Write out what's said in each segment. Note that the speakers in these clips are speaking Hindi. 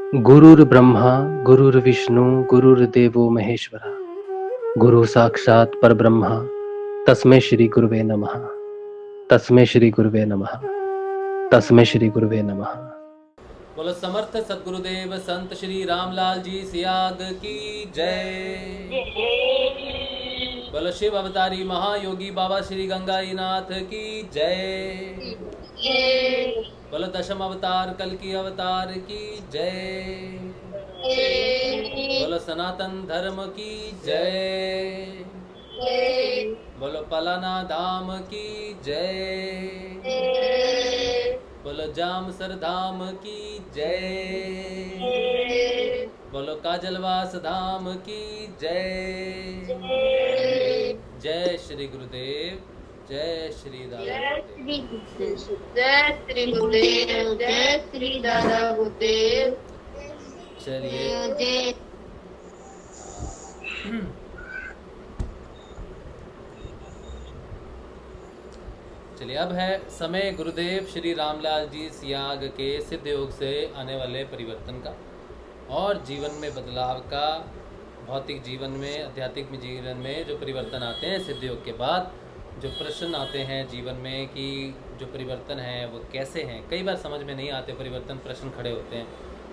गुरुर्ब्रह्मा गुरुर्विष्णु गुरुर्देवो महेश्वरा गुरु साक्षात् परब्रह्म तस्मै श्री गुरुवे नमः। तस्मै श्री गुरुवे नमः। तस्मै श्री गुरुवे नमः। बोलो समर्थ सदगुरुदेव संत श्री रामलाल जी सियाग की जय। बोलो शिव अवतारी महायोगी बाबा श्री गंगाईनाथ की जय। बोलो दशम अवतार कल की अवतार की जय। बोलो सनातन धर्म की जय। बोलो पलाना धाम की जय। बोलो जामसर धाम की जय। बोलो काजलवास धाम की जय। जय श्री गुरुदेव, जय श्री दादा गुरुदेव। जय श्री गुरुदेव, जय श्री दादा गुरुदेव। चलिए चलिए अब है समय गुरुदेव श्री रामलाल जी सियाग के सिद्ध योग से आने वाले परिवर्तन का और जीवन में बदलाव का। भौतिक जीवन में, आध्यात्मिक जीवन में जो परिवर्तन आते हैं सिद्ध योग के बाद, जो प्रश्न आते हैं जीवन में कि जो परिवर्तन है वो कैसे हैं, कई बार समझ में नहीं आते परिवर्तन, प्रश्न खड़े होते हैं,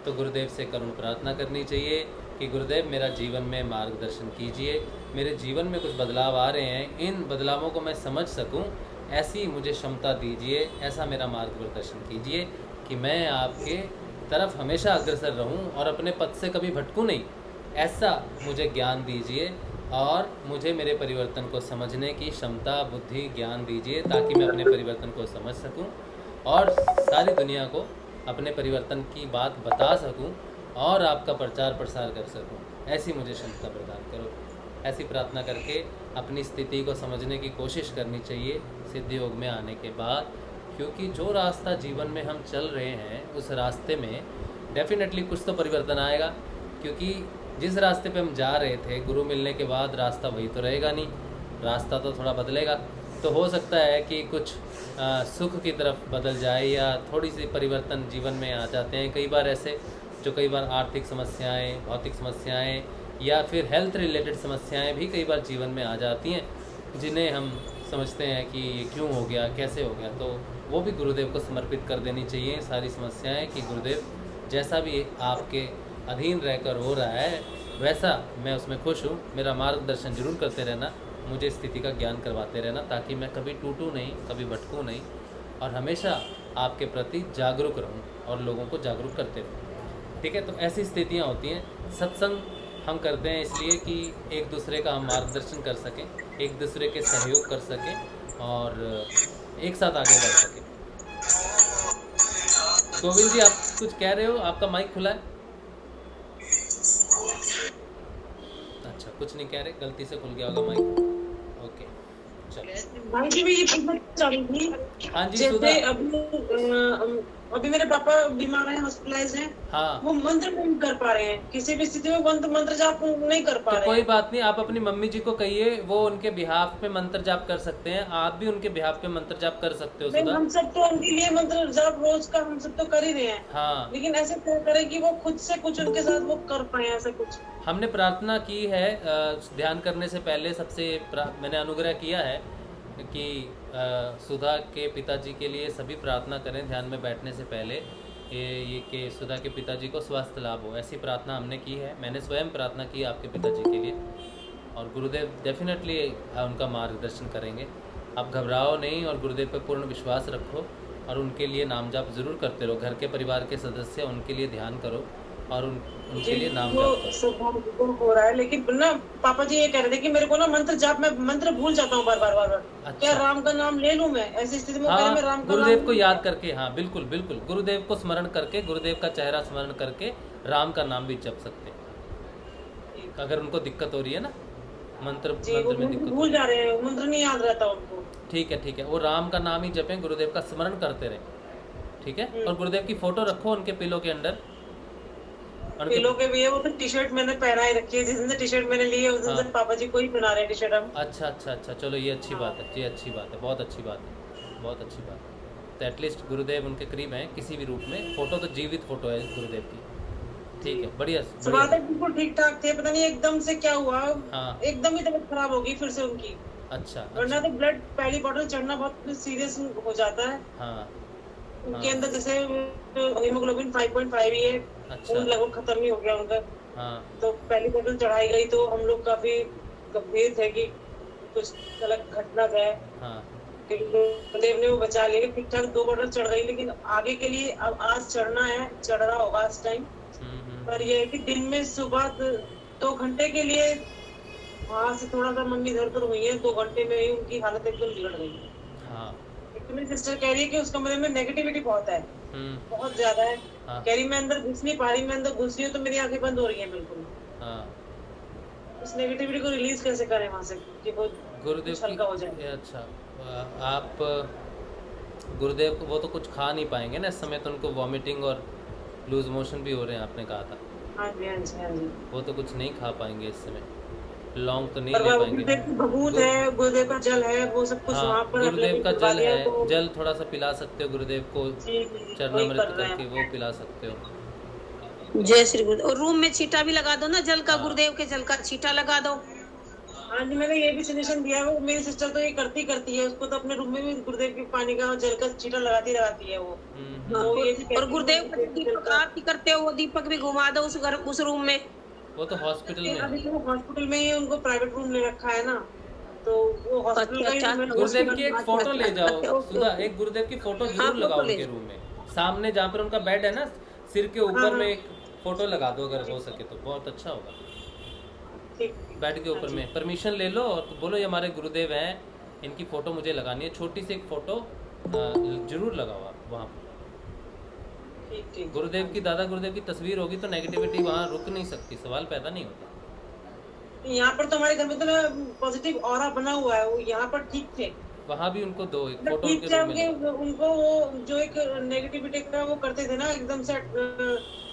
तो गुरुदेव से करुण प्रार्थना करनी चाहिए कि गुरुदेव मेरा जीवन में मार्गदर्शन कीजिए, मेरे जीवन में कुछ बदलाव आ रहे हैं, इन बदलावों को मैं समझ सकूं, ऐसी मुझे क्षमता दीजिए, ऐसा मेरा मार्गदर्शन कीजिए कि मैं आपके तरफ हमेशा अग्रसर रहूं और अपने पथ से कभी भटकूं नहीं, ऐसा मुझे ज्ञान दीजिए और मुझे मेरे परिवर्तन को समझने की क्षमता, बुद्धि, ज्ञान दीजिए ताकि मैं अपने परिवर्तन को समझ सकूं और सारी दुनिया को अपने परिवर्तन की बात बता सकूं और आपका प्रचार प्रसार कर सकूं, ऐसी मुझे क्षमता प्रदान करो। ऐसी प्रार्थना करके अपनी स्थिति को समझने की कोशिश करनी चाहिए सिद्ध योग में आने के बाद, क्योंकि जो रास्ता जीवन में हम चल रहे हैं उस रास्ते में डेफिनेटली कुछ तो परिवर्तन आएगा, क्योंकि जिस रास्ते पे हम जा रहे थे गुरु मिलने के बाद रास्ता वही तो रहेगा नहीं, रास्ता तो थोड़ा बदलेगा। तो हो सकता है कि कुछ सुख की तरफ बदल जाए या थोड़ी सी परिवर्तन जीवन में आ जाते हैं कई बार ऐसे, जो कई बार आर्थिक समस्याएं, भौतिक समस्याएं या फिर हेल्थ रिलेटेड समस्याएं भी कई बार जीवन में आ जाती हैं, जिन्हें हम समझते हैं कि ये क्यों हो गया, कैसे हो गया, तो वो भी गुरुदेव को समर्पित कर देनी चाहिए सारी समस्याएं कि गुरुदेव जैसा भी आपके अधीन रहकर हो रहा है वैसा मैं उसमें खुश हूँ, मेरा मार्गदर्शन जरूर करते रहना, मुझे स्थिति का ज्ञान करवाते रहना ताकि मैं कभी टूटूँ नहीं, कभी भटकूँ नहीं और हमेशा आपके प्रति जागरूक रहूँ और लोगों को जागरूक करते रहूँ। ठीक है, तो ऐसी स्थितियाँ होती हैं। सत्संग हम करते हैं इसलिए कि एक दूसरे का हम मार्गदर्शन कर सकें, एक दूसरे के सहयोग कर सकें और एक साथ आगे बढ़ सकें। गोविंद जी आप कुछ कह रहे हो, आपका माइक खुला है। अच्छा, कुछ नहीं कह रहे, गलती से खुल गया होगा माइक। ओके चलो। भाई जी भी ये पूछना चाह रही थी, हाँ जी सुधा। जैसे अभी मेरे पापा बीमार हैं, हॉस्पिटलाइज हैं, हाँ वो मंत्र नहीं कर पा रहे हैं, किसी भी स्थिति में मंत्र जाप नहीं कर पा तो रहे कोई हैं। बात नहीं, आप अपनी मम्मी जी को कहिए, वो उनके बिहाफ पे मंत्र जाप कर सकते हैं, आप भी उनके बिहाफ पे मंत्र जाप कर सकते हो नहीं, सुधा। हम सब तो उनके लिए मंत्र जाप रोज का हम सब तो कर ही रहे हैं, हाँ लेकिन ऐसे क्या करें कि वो खुद से कुछ उनके साथ वो कर पाए, ऐसा कुछ। हमने प्रार्थना की है ध्यान करने से पहले, मैंने अनुग्रह किया है कि सुधा के पिताजी के लिए सभी प्रार्थना करें ध्यान में बैठने से पहले, ये कि सुधा के पिताजी को स्वास्थ्य लाभ हो, ऐसी प्रार्थना हमने की है। मैंने स्वयं प्रार्थना की आपके पिताजी के लिए और गुरुदेव डेफिनेटली उनका मार्गदर्शन करेंगे। आप घबराओ नहीं और गुरुदेव पर पूर्ण विश्वास रखो और उनके लिए नाम जाप जरूर करते रहो। घर के परिवार के सदस्य उनके लिए ध्यान करो और उनके लिए नाम जाप करो। हो रहा है, लेकिन ना पापा जी ये कह रहे थे कि मेरे को ना मंत्र जाप, मैं मंत्र भूल जाता हूँ बार बार। अच्छा। क्या राम का नाम ले लूं मैं ऐसी स्थिति में? हाँ, मैं राम का गुरुदेव नाम को याद करके, हाँ बिल्कुल बिल्कुल, गुरुदेव को स्मरण करके, गुरुदेव का चेहरा स्मरण करके राम का नाम भी जप सकते हैं अगर उनको दिक्कत हो रही है ना, मंत्र में दिक्कत भूल जा रहे हैं, मंत्र नहीं याद रहता उनको। ठीक है, वो राम का नाम ही जपें, गुरुदेव का स्मरण करते रहे, ठीक है। और गुरुदेव की फोटो रखो उनके पिलो के अंदर। पिलो के भी है, वो तो टी शर्ट मैंने पहना ही रखी है, जिस दिन से टी शर्ट मैंने ली है उस दिन से पापा जी को ही बना रहे हैं टी शर्ट हम। अच्छा, चलो ये अच्छी बात है, ये अच्छी बात है, बहुत अच्छी बात है, बहुत अच्छी बात है। तो एटलीस्ट गुरुदेव उनके करीब हैं किसी भी रूप में, फ़ोटो तो जीवित फ़ोटो है गुरुदेव की, ठीक है, बढ़िया सुबह बढ़िया। तक बिल्कुल ठीक ठाक थे, पता नहीं एकदम से क्या हुआ, हाँ, एकदम ही तबीयत खराब हो गई फिर से उनकी। अच्छा वरना अच्छा। तो ब्लड पहली बॉटल चढ़ना बहुत सीरियस हो जाता है। हाँ उनके हाँ, अंदर जैसे हीमोग्लोबिन 5.5 ही है, अच्छा। खून लगभग खत्म ही हो गया उनका। हाँ तो पहली बोतल चढ़ाई गई तो हम लोग काफी गंभीर थे कि कुछ गलत घटना है, हाँ, लेकिन गुरुदेव ने वो बचा लिया। ठीक ठाक 2 बोतल चढ़ गई, लेकिन आगे के लिए अब आज चढ़ना है, चढ़ रहा होगा इस टाइम। पर ये है कि दिन में सुबह 2 घंटे के लिए वहां से थोड़ा सा मम्मी इधर उधर हुई है, 2 घंटे में ही उनकी हालत एकदम बिगड़ गई है। हाँ। एक तो मेरी सिस्टर कह रही है कि उस कमरे में नेगेटिविटी बहुत है, हम्म। बहुत ज्यादा है। हाँ कह रही मैं अंदर घुस नहीं पा रही, मैं अंदर घुस रही हूँ तो मेरी आंखें बंद हो रही हैं बिल्कुल। हाँ। उस नेगेटिविटी को रिलीज कैसे करें वहां से कि वो गुरुदेव कुछ हल्का हो जाए। ये अच्छा, आप गुरुदेव को वो तो कुछ खा नहीं पाएंगे ना इस समय, तो उनको वॉमिटिंग और लूज मोशन भी हो रहे हैं, आपने कहा था। हाँ जी, हाँ जी, हाँ जी। वो तो कुछ नहीं खा पाएंगे इस समय, लौंग तो नहीं पर ले वो पाएंगे। गुरुदेव की भभूत है, गुरुदेव का जल है, वो सब कुछ वहाँ हाँ, पर गुरुदेव का करवा जल दिया है, तो जल थोड़ा सा पिला सकते हो गुरुदेव को, जी, जी, वही चरणामृत कर रहे करके हैं। वो पिला सकते हो। जय श्री गुरुदेव। और रूम में छींटा भी लगा दो ना, जल का, हाँ। गुरुदेव के जल का छींटा लगा दो। हाँ जी, मैंने ये भी सजेशन दिया है। वो मेरी सिस्टर तो ये करती है, उसको तो अपने रूम में भी गुरुदेव के पानी का और जल का छींटा लगाती है वो। हम्म। हाँ, तो ये भी कहती और है गुरुदेव कि का जल दीपक का- आप ही करते हो, वो दीपक भी घुमा दो उस घर, उस रूम में। वो तो हॉस्पिटल में अभी है। तो हॉस्पिटल में ही उनको प्राइवेट रूम ले रखा है ना, तो वो हॉस्पिटल का ही अच्छा, रूम है। अच्छा, गुरुदेव उसमें की एक अच्छा, फोटो ले अच्छा, जाओ अच्छा, ओके, सुधा, ओके। एक गुरुदेव की फोटो हाँ, जरूर लगाओ फोटो ले उनके जाओ। रूम में, सामने जहाँ पर उनका बेड है ना, सिर के ऊपर हाँ, में हाँ। एक फोटो लगा दो अगर हो सके तो, बहुत अच्छा होगा। ठीक। बेड के ऊपर में परमिशन ले लो और बोलो ये हमारे गुरुदेव हैं, इनकी फोटो मुझे लगानी है, छोटी सी एक फोटो जरूर लगाओ आप वहाँ पर। ठीक, ठीक। गुरुदेव की, दादा गुरुदेव की तस्वीर होगी तो नेगेटिविटी वहाँ रुक नहीं सकती, सवाल पैदा नहीं होता। यहाँ पर तो हमारे घर में तो ना पॉजिटिव ऑरा बना हुआ है, वो यहाँ पर ठीक थे। वहाँ भी उनको दो एक मतलब फोटो ठीक उनके थे, रूम में लगा। उनको वो जो एक नेगेटिविटी का वो करते थे ना, एकदम से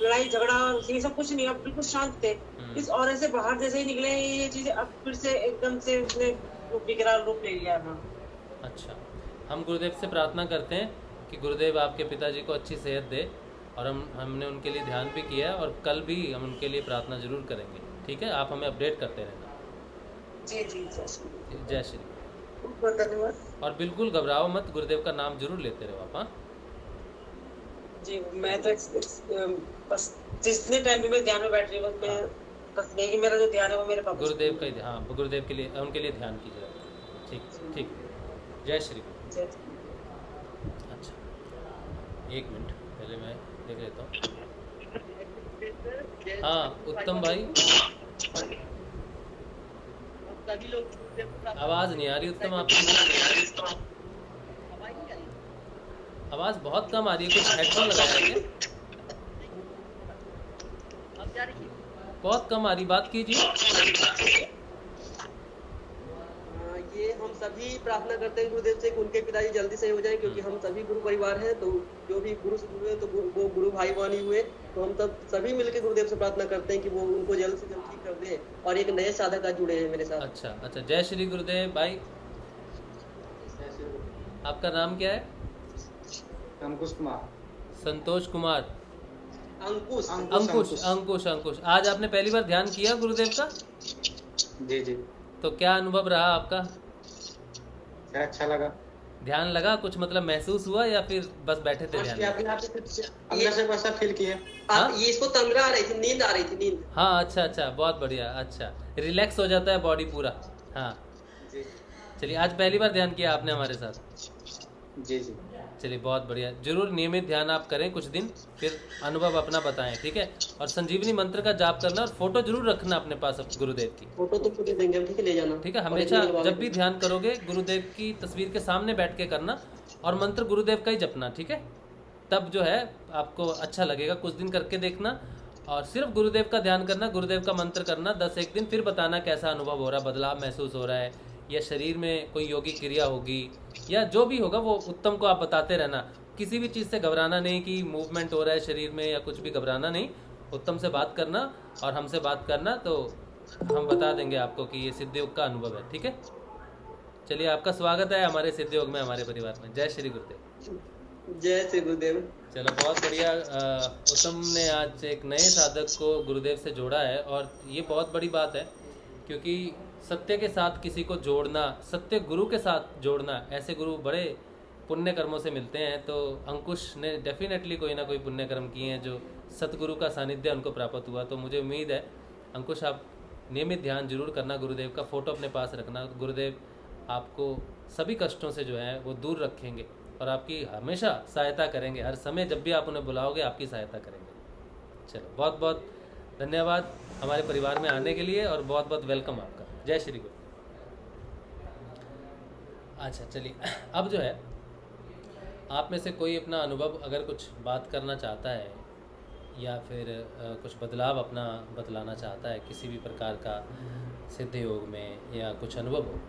लड़ाई झगड़ा और ये सब कुछ नहीं, अब बिल्कुल शांत थे। इस ऑरे से बाहर जैसे ही निकले ये चीजें, अब फिर से एकदम से उसने विकराल रूप ले लिया था। अच्छा, हम गुरुदेव से प्रार्थना करते हैं कि गुरुदेव आपके पिताजी को अच्छी सेहत दे, और हमने उनके लिए ध्यान भी किया है और कल भी हम उनके लिए प्रार्थना जरूर करेंगे। ठीक है, आप हमें अपडेट करते रहना। जी, जी, जय श्री जय श्री। बहुत धन्यवाद और बिल्कुल घबराओ मत, गुरुदेव का नाम जरूर लेते रहो आप। हाँ जी। मैं तो बस जितने टाइम भी मैं ध्यान में बैठ रही हूँ, मैं बस यही मेरा जो ध्यान है वो मेरे पापा गुरुदेव का ही, हाँ गुरुदेव के लिए, उनके लिए ध्यान कीजिए। ठीक ठीक, जय श्री गुरु। जय। अच्छा, एक मिनट पहले मैं देख लेता हूँ। हाँ उत्तम भाई, आवाज़ नहीं आ रही उत्तम आपकी, आवाज़ बहुत कम आ रही है, कुछ हेडफोन लगाया है क्या? बहुत कम आ रही, बात कीजिए। ये हम सभी प्रार्थना करते हैं गुरुदेव से कि उनके पिताजी जल्दी से हो जाएं, क्योंकि हम सभी गुरु परिवार हैं, तो जो भी गुरु हुए तो वो गुरु भाई बहन ही हुए, तो हम तब सभी मिलकर गुरुदेव से प्रार्थना करते हैं कि वो उनको जल्द से जल्द ठीक कर दें, और एक नए साधक आज जुड़े हैं मेरे साथ। अच्छा अच्छा, जय श्री गुरुदेव भाई। आपका नाम क्या है? अंकुश कुमार। संतोष कुमार। अंकुश। अंकुश अंकुश अंकुश, आज आपने पहली बार ध्यान किया गुरुदेव का? जी जी, तो क्या अनुभव रहा आपका? अच्छा लगा। ध्यान लगा कुछ, मतलब महसूस हुआ या फिर बस बैठे थे ध्यान में? अंदर से वैसा फील किया। हाँ? ये इसको तंद्रा आ रही थी, नींद आ रही थी, नींद। हाँ अच्छा अच्छा, बहुत बढ़िया। अच्छा, रिलैक्स हो जाता है बॉडी पूरा। हाँ जी चलिए, आज पहली बार ध्यान किया आपने हमारे साथ। जी जी, चलिए बहुत बढ़िया, जरूर नियमित ध्यान आप करें कुछ दिन, फिर अनुभव अपना बताएं। ठीक है, और संजीवनी मंत्र का जाप करना, और फोटो जरूर रखना अपने पास गुरुदेव की। फोटो तो फोटो देंगे हम, ठीक है, ले जाना। ठीक है, हमेशा जब भी ध्यान करोगे गुरुदेव की तस्वीर के सामने बैठ के करना, और मंत्र गुरुदेव का ही जपना। ठीक है, तब जो है आपको अच्छा लगेगा। कुछ दिन करके देखना, और सिर्फ गुरुदेव का ध्यान करना, गुरुदेव का मंत्र करना 10-1 दिन, फिर बताना कैसा अनुभव हो रहा है, बदलाव महसूस हो रहा है, या शरीर में कोई योगी क्रिया होगी, या जो भी होगा वो उत्तम को आप बताते रहना। किसी भी चीज़ से घबराना नहीं कि मूवमेंट हो रहा है शरीर में या कुछ भी, घबराना नहीं। उत्तम से बात करना और हमसे बात करना, तो हम बता देंगे आपको कि ये सिद्ध योग का अनुभव है। ठीक है, चलिए आपका स्वागत है हमारे सिद्ध योग में, हमारे परिवार में। जय श्री गुरुदेव। जय श्री गुरुदेव। चलो बहुत बढ़िया। उत्तम ने आज एक नए साधक को गुरुदेव से जोड़ा है और ये बहुत बड़ी बात है, क्योंकि सत्य के साथ किसी को जोड़ना, सत्य गुरु के साथ जोड़ना, ऐसे गुरु बड़े पुण्य कर्मों से मिलते हैं। तो अंकुश ने डेफिनेटली कोई ना कोई पुण्य कर्म किए हैं जो सतगुरु का सानिध्य उनको प्राप्त हुआ। तो मुझे उम्मीद है अंकुश आप नियमित ध्यान जरूर करना, गुरुदेव का फ़ोटो अपने पास रखना। गुरुदेव आपको सभी कष्टों से जो है वो दूर रखेंगे और आपकी हमेशा सहायता करेंगे। हर समय जब भी आप उन्हें बुलाओगे आपकी सहायता करेंगे। चलो बहुत बहुत धन्यवाद हमारे परिवार में आने के लिए और बहुत बहुत वेलकम आपका। जय श्री गुरु। अच्छा चलिए, अब जो है आप में से कोई अपना अनुभव अगर कुछ बात करना चाहता है या फिर कुछ बदलाव अपना बतलाना चाहता है किसी भी प्रकार का सिद्ध योग में या कुछ अनुभव हो,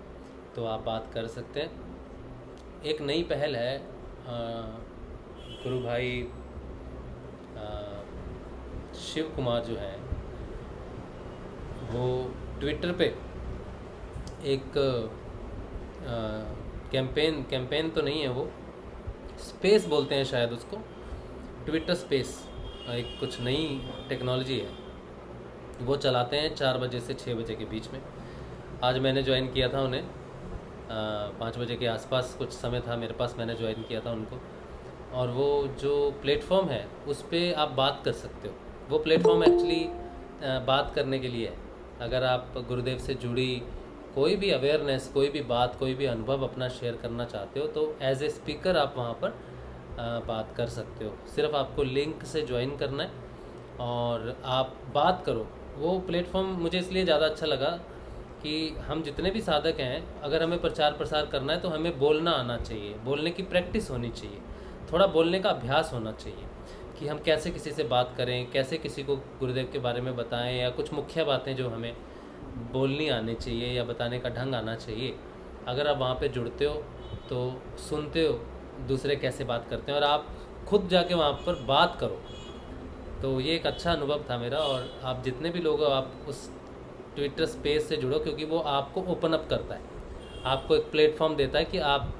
तो आप बात कर सकते हैं। एक नई पहल है, गुरु भाई शिव कुमार जो है वो ट्विटर पे एक कैंपेन तो नहीं है, वो स्पेस बोलते हैं शायद उसको, ट्विटर स्पेस, एक कुछ नई टेक्नोलॉजी है, वो चलाते हैं 4 बजे से 6 बजे के बीच में। आज मैंने ज्वाइन किया था उन्हें, 5 बजे के आसपास कुछ समय था मेरे पास, मैंने ज्वाइन किया था उनको। और वो जो प्लेटफॉर्म है उस पर आप बात कर सकते हो। वो प्लेटफॉर्म एक्चुअली बात करने के लिए है। अगर आप गुरुदेव से जुड़ी कोई भी अवेयरनेस, कोई भी बात, कोई भी अनुभव अपना शेयर करना चाहते हो तो एज ए स्पीकर आप वहाँ पर बात कर सकते हो। सिर्फ आपको लिंक से ज्वाइन करना है और आप बात करो। वो प्लेटफॉर्म मुझे इसलिए ज़्यादा अच्छा लगा कि हम जितने भी साधक हैं, अगर हमें प्रचार प्रसार करना है तो हमें बोलना आना चाहिए, बोलने की प्रैक्टिस होनी चाहिए, थोड़ा बोलने का अभ्यास होना चाहिए कि हम कैसे किसी से बात करें, कैसे किसी को गुरुदेव के बारे में बताएं, या कुछ मुख्य बातें जो हमें बोलनी आनी चाहिए या बताने का ढंग आना चाहिए। अगर आप वहाँ पे जुड़ते हो तो सुनते हो दूसरे कैसे बात करते हैं और आप खुद जाके वहाँ पर बात करो। तो ये एक अच्छा अनुभव था मेरा। और आप जितने भी लोग हो आप उस ट्विटर स्पेस से जुड़ो, क्योंकि वो आपको ओपन अप करता है, आपको एक प्लेटफॉर्म देता है कि आप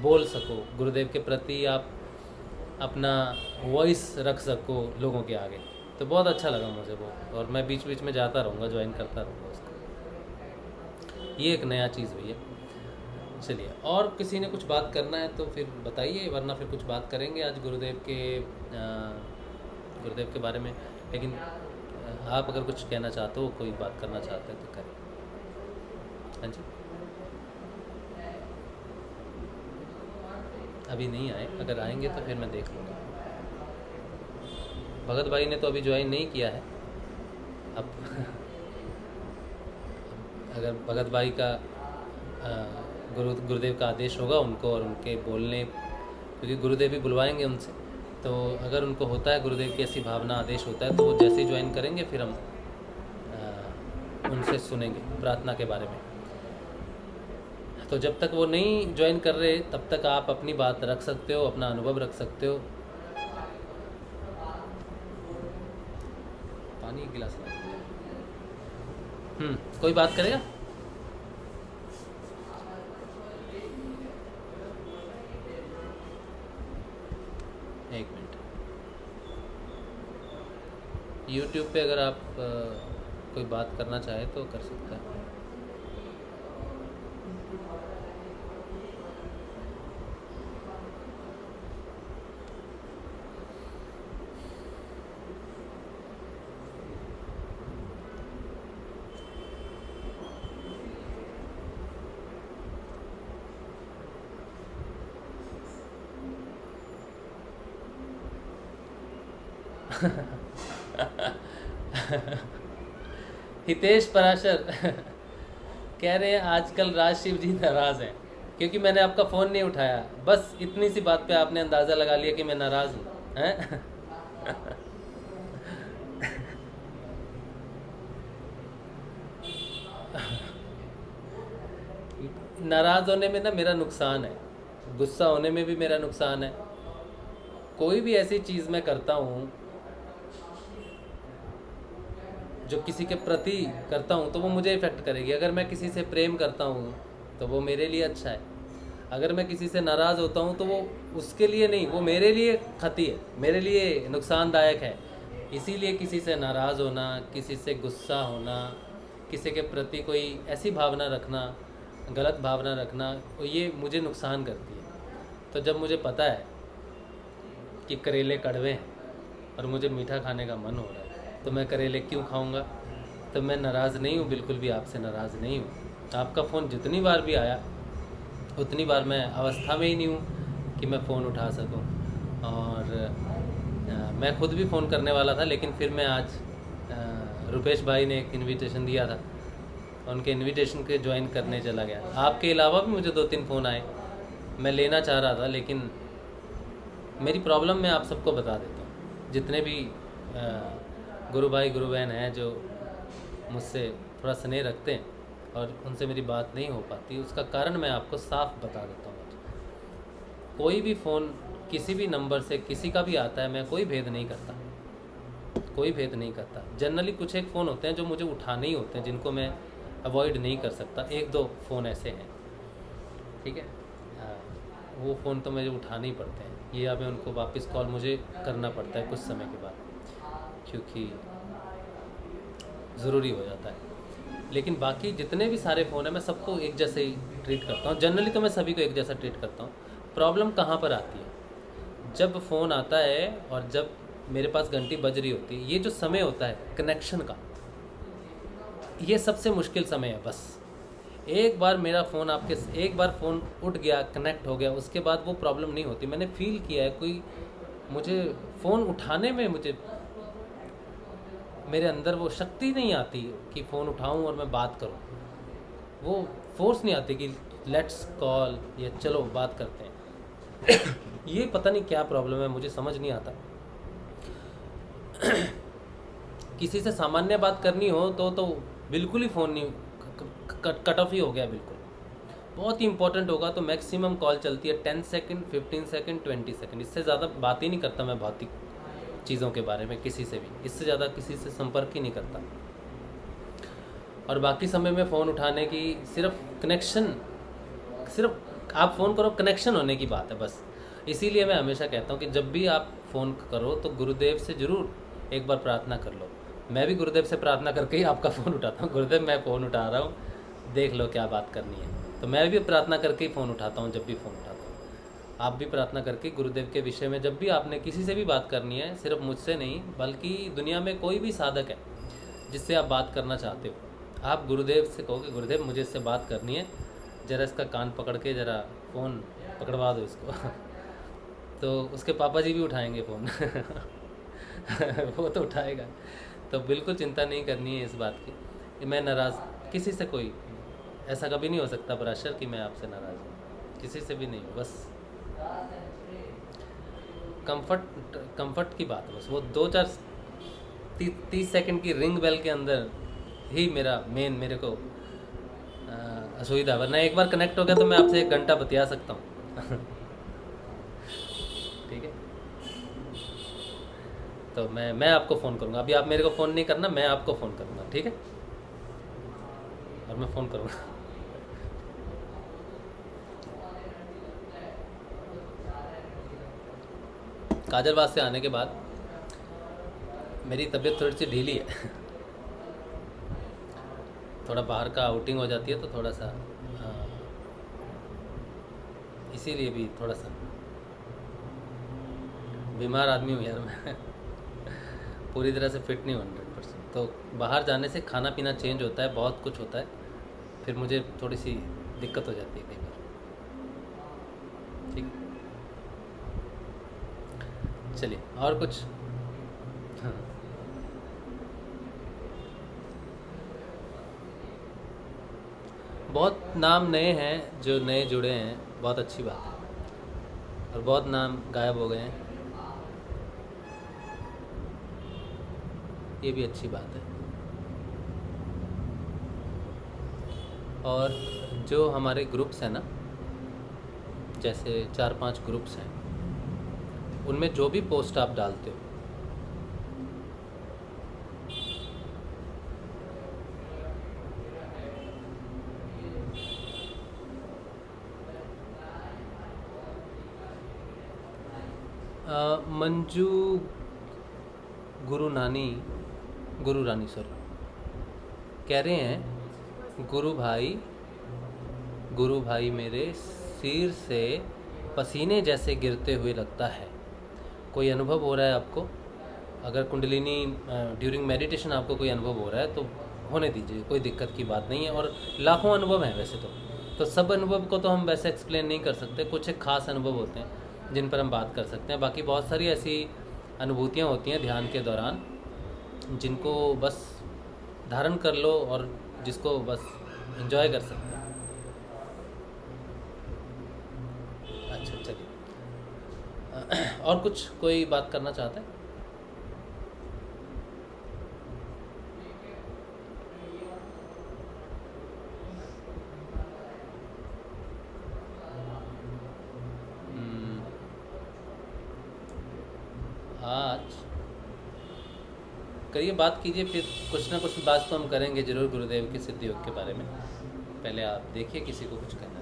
बोल सको गुरुदेव के प्रति, आप अपना वॉइस रख सको लोगों के आगे। तो बहुत अच्छा लगा मुझे वो, और मैं बीच बीच में जाता रहूँगा, ज्वाइन करता रहूँगा उसको। ये एक नया चीज़ हुई है। चलिए, और किसी ने कुछ बात करना है तो फिर बताइए, वरना फिर कुछ बात करेंगे आज गुरुदेव के बारे में। लेकिन आप अगर कुछ कहना चाहते हो, कोई बात करना चाहते हैं तो करें। हाँ जी, अभी नहीं आए, अगर आएंगे तो फिर मैं देख लूँगा। भगत भाई ने तो अभी ज्वाइन नहीं किया है। अब अगर भगत भाई का गुरुदेव का आदेश होगा उनको और उनके बोलने, क्योंकि गुरुदेव भी बुलवाएंगे उनसे, तो अगर उनको होता है गुरुदेव की ऐसी भावना, आदेश होता है, तो वो जैसे ही ज्वाइन करेंगे फिर हम उनसे सुनेंगे प्रार्थना के बारे में। तो जब तक वो नहीं ज्वाइन कर रहे तब तक आप अपनी बात रख सकते हो, अपना अनुभव रख सकते हो। पानी एक गिलास कोई बात करेगा? एक मिनट। YouTube पे अगर आप कोई बात करना चाहे तो कर सकता है। हितेश पराशर कह रहे हैं आजकल राज शिव जी नाराज हैं क्योंकि मैंने आपका फ़ोन नहीं उठाया। बस इतनी सी बात पे आपने अंदाज़ा लगा लिया कि मैं नाराज़ हूँ, हैं? नाराज़ होने में ना मेरा नुकसान है, गुस्सा होने में भी मेरा नुकसान है। कोई भी ऐसी चीज़ मैं करता हूँ जो किसी के प्रति करता हूँ तो वो मुझे इफ़ेक्ट करेगी। अगर मैं किसी से प्रेम करता हूँ तो वो मेरे लिए अच्छा है। अगर मैं किसी से नाराज़ होता हूँ तो वो उसके लिए नहीं, वो मेरे लिए खती है, मेरे लिए नुकसानदायक है। इसीलिए किसी से नाराज़ होना, किसी से गुस्सा होना, किसी के प्रति कोई ऐसी भावना रखना, गलत भावना रखना, ये मुझे नुकसान करती है। तो जब मुझे पता है कि करेले कड़वे हैं और मुझे मीठा खाने का मन हो रहा है, तो मैं करेले क्यों खाऊंगा? तो मैं नाराज़ नहीं हूँ, बिल्कुल भी आपसे नाराज़ नहीं हूँ। आपका फ़ोन जितनी बार भी आया उतनी बार मैं अवस्था में ही नहीं हूँ कि मैं फ़ोन उठा सकूँ। और मैं खुद भी फ़ोन करने वाला था, लेकिन फिर मैं आज रुपेश भाई ने एक इनविटेशन दिया था, उनके इनविटेशन के ज्वाइन करने चला गया। आपके अलावा भी मुझे 2-3 फ़ोन आए, मैं लेना चाह रहा था, लेकिन मेरी प्रॉब्लम मैं आप सबको बता देता हूँ। जितने भी गुरु भाई गुरु बहन हैं जो मुझसे थोड़ा स्नेह रखते हैं और उनसे मेरी बात नहीं हो पाती, उसका कारण मैं आपको साफ बता देता हूँ। कोई भी फ़ोन किसी भी नंबर से किसी का भी आता है, मैं कोई भेद नहीं करता, कोई भेद नहीं करता। जनरली कुछ एक फ़ोन होते हैं जो मुझे उठाने ही होते हैं, जिनको मैं अवॉइड नहीं कर सकता। 1-2 फ़ोन ऐसे हैं, ठीक है, वो फ़ोन तो मुझे उठाने ही पड़ते हैं। ये अब उनको वापस कॉल मुझे करना पड़ता है कुछ समय के बाद, क्योंकि ज़रूरी हो जाता है। लेकिन बाकी जितने भी सारे फ़ोन हैं मैं सबको एक जैसे ही ट्रीट करता हूँ। जनरली तो मैं सभी को एक जैसा ट्रीट करता हूँ। प्रॉब्लम कहाँ पर आती है? जब फ़ोन आता है और जब मेरे पास घंटी बज रही होती है, ये जो समय होता है कनेक्शन का, ये सबसे मुश्किल समय है। बस एक बार मेरा फ़ोन एक बार फ़ोन उठ गया, कनेक्ट हो गया, उसके बाद वो प्रॉब्लम नहीं होती। मैंने फ़ील किया है, कोई मुझे फ़ोन उठाने में मेरे अंदर वो शक्ति नहीं आती कि फ़ोन उठाऊं और मैं बात करूं। वो फोर्स नहीं आती कि लेट्स कॉल या चलो बात करते हैं। ये पता नहीं क्या प्रॉब्लम है, मुझे समझ नहीं आता। किसी से सामान्य बात करनी हो तो बिल्कुल ही फ़ोन नहीं, कट ऑफ ही हो गया बिल्कुल। बहुत ही इंपॉर्टेंट होगा तो मैक्सिमम कॉल चलती है 10 सेकंड, 15 सेकंड, 20 सेकंड। इससे ज़्यादा बात ही नहीं करता मैं भौतिक चीज़ों के बारे में किसी से भी, इससे ज़्यादा किसी से संपर्क ही नहीं करता। और बाकी समय में फ़ोन उठाने की सिर्फ आप फ़ोन करो, कनेक्शन होने की बात है बस। इसीलिए मैं हमेशा कहता हूँ कि जब भी आप फ़ोन करो तो गुरुदेव से ज़रूर एक बार प्रार्थना कर लो। मैं भी गुरुदेव से प्रार्थना करके ही आपका फ़ोन उठाता हूँ। गुरुदेव मैं फ़ोन उठा रहा हूँ, देख लो क्या बात करनी है। तो मैं भी प्रार्थना करके ही फ़ोन उठाता हूँ जब भी फ़ोन उठाता हूँ। आप भी प्रार्थना करके गुरुदेव के विषय में जब भी आपने किसी से भी बात करनी है, सिर्फ मुझसे नहीं बल्कि दुनिया में कोई भी साधक है जिससे आप बात करना चाहते हो, आप गुरुदेव से कहो कि गुरुदेव मुझे इससे बात करनी है, ज़रा इसका कान पकड़ के ज़रा फ़ोन पकड़वा दो इसको। तो उसके पापा जी भी उठाएंगे फ़ोन। वो तो उठाएगा। तो बिल्कुल चिंता नहीं करनी है इस बात की कि मैं नाराज़ किसी से, कोई ऐसा कभी नहीं हो सकता पराशर कि मैं आपसे नाराज़ हूँ, किसी से भी नहीं हूँ। बस कंफर्ट की बात है बस। वो 2-4-30 सेकंड की रिंग बेल के अंदर ही मेरे को असुविधा, वरना एक बार कनेक्ट हो गया तो मैं आपसे 1 घंटा बतिया सकता हूँ। ठीक है, तो मैं आपको फ़ोन करूँगा। अभी आप मेरे को फ़ोन नहीं करना, मैं आपको फ़ोन करूँगा, ठीक है? और मैं फ़ोन करूँगा। काजलबाद से आने के बाद मेरी तबीयत थोड़ी सी ढीली है। थोड़ा बाहर का आउटिंग हो जाती है तो थोड़ा सा इसीलिए भी थोड़ा सा बीमार आदमी हूँ यार मैं। पूरी तरह से फिट नहीं हूँ 100%। तो बाहर जाने से खाना पीना चेंज होता है, बहुत कुछ होता है, फिर मुझे थोड़ी सी दिक्कत हो जाती है कई बार। ठीक है, चलिए और कुछ। हाँ, बहुत नाम नए हैं जो नए जुड़े हैं, बहुत अच्छी बात है। और बहुत नाम गायब हो गए हैं, ये भी अच्छी बात है। और जो हमारे ग्रुप्स हैं ना, जैसे 4-5 ग्रुप्स हैं, उनमें जो भी पोस्ट आप डालते हो मंजू गुरु रानी सॉरी कह रहे हैं, गुरु भाई मेरे सिर से पसीने जैसे गिरते हुए लगता है। कोई अनुभव हो रहा है आपको? अगर कुंडलिनी ड्यूरिंग मेडिटेशन आपको कोई अनुभव हो रहा है तो होने दीजिए, कोई दिक्कत की बात नहीं है। और लाखों अनुभव हैं वैसे तो सब अनुभव को तो हम वैसे एक्सप्लेन नहीं कर सकते। कुछ एक खास अनुभव होते हैं जिन पर हम बात कर सकते हैं। बाकी बहुत सारी ऐसी अनुभूतियाँ होती हैं ध्यान के दौरान जिनको बस धारण कर लो और जिसको बस एंजॉय कर सकते हैं। अच्छा चलिए, और कुछ कोई बात करना चाहता है? आज करिए, बात कीजिए, फिर कुछ ना कुछ बात तो हम करेंगे जरूर गुरुदेव के सिद्ध योग के बारे में। पहले आप देखिए किसी को कुछ कहना था।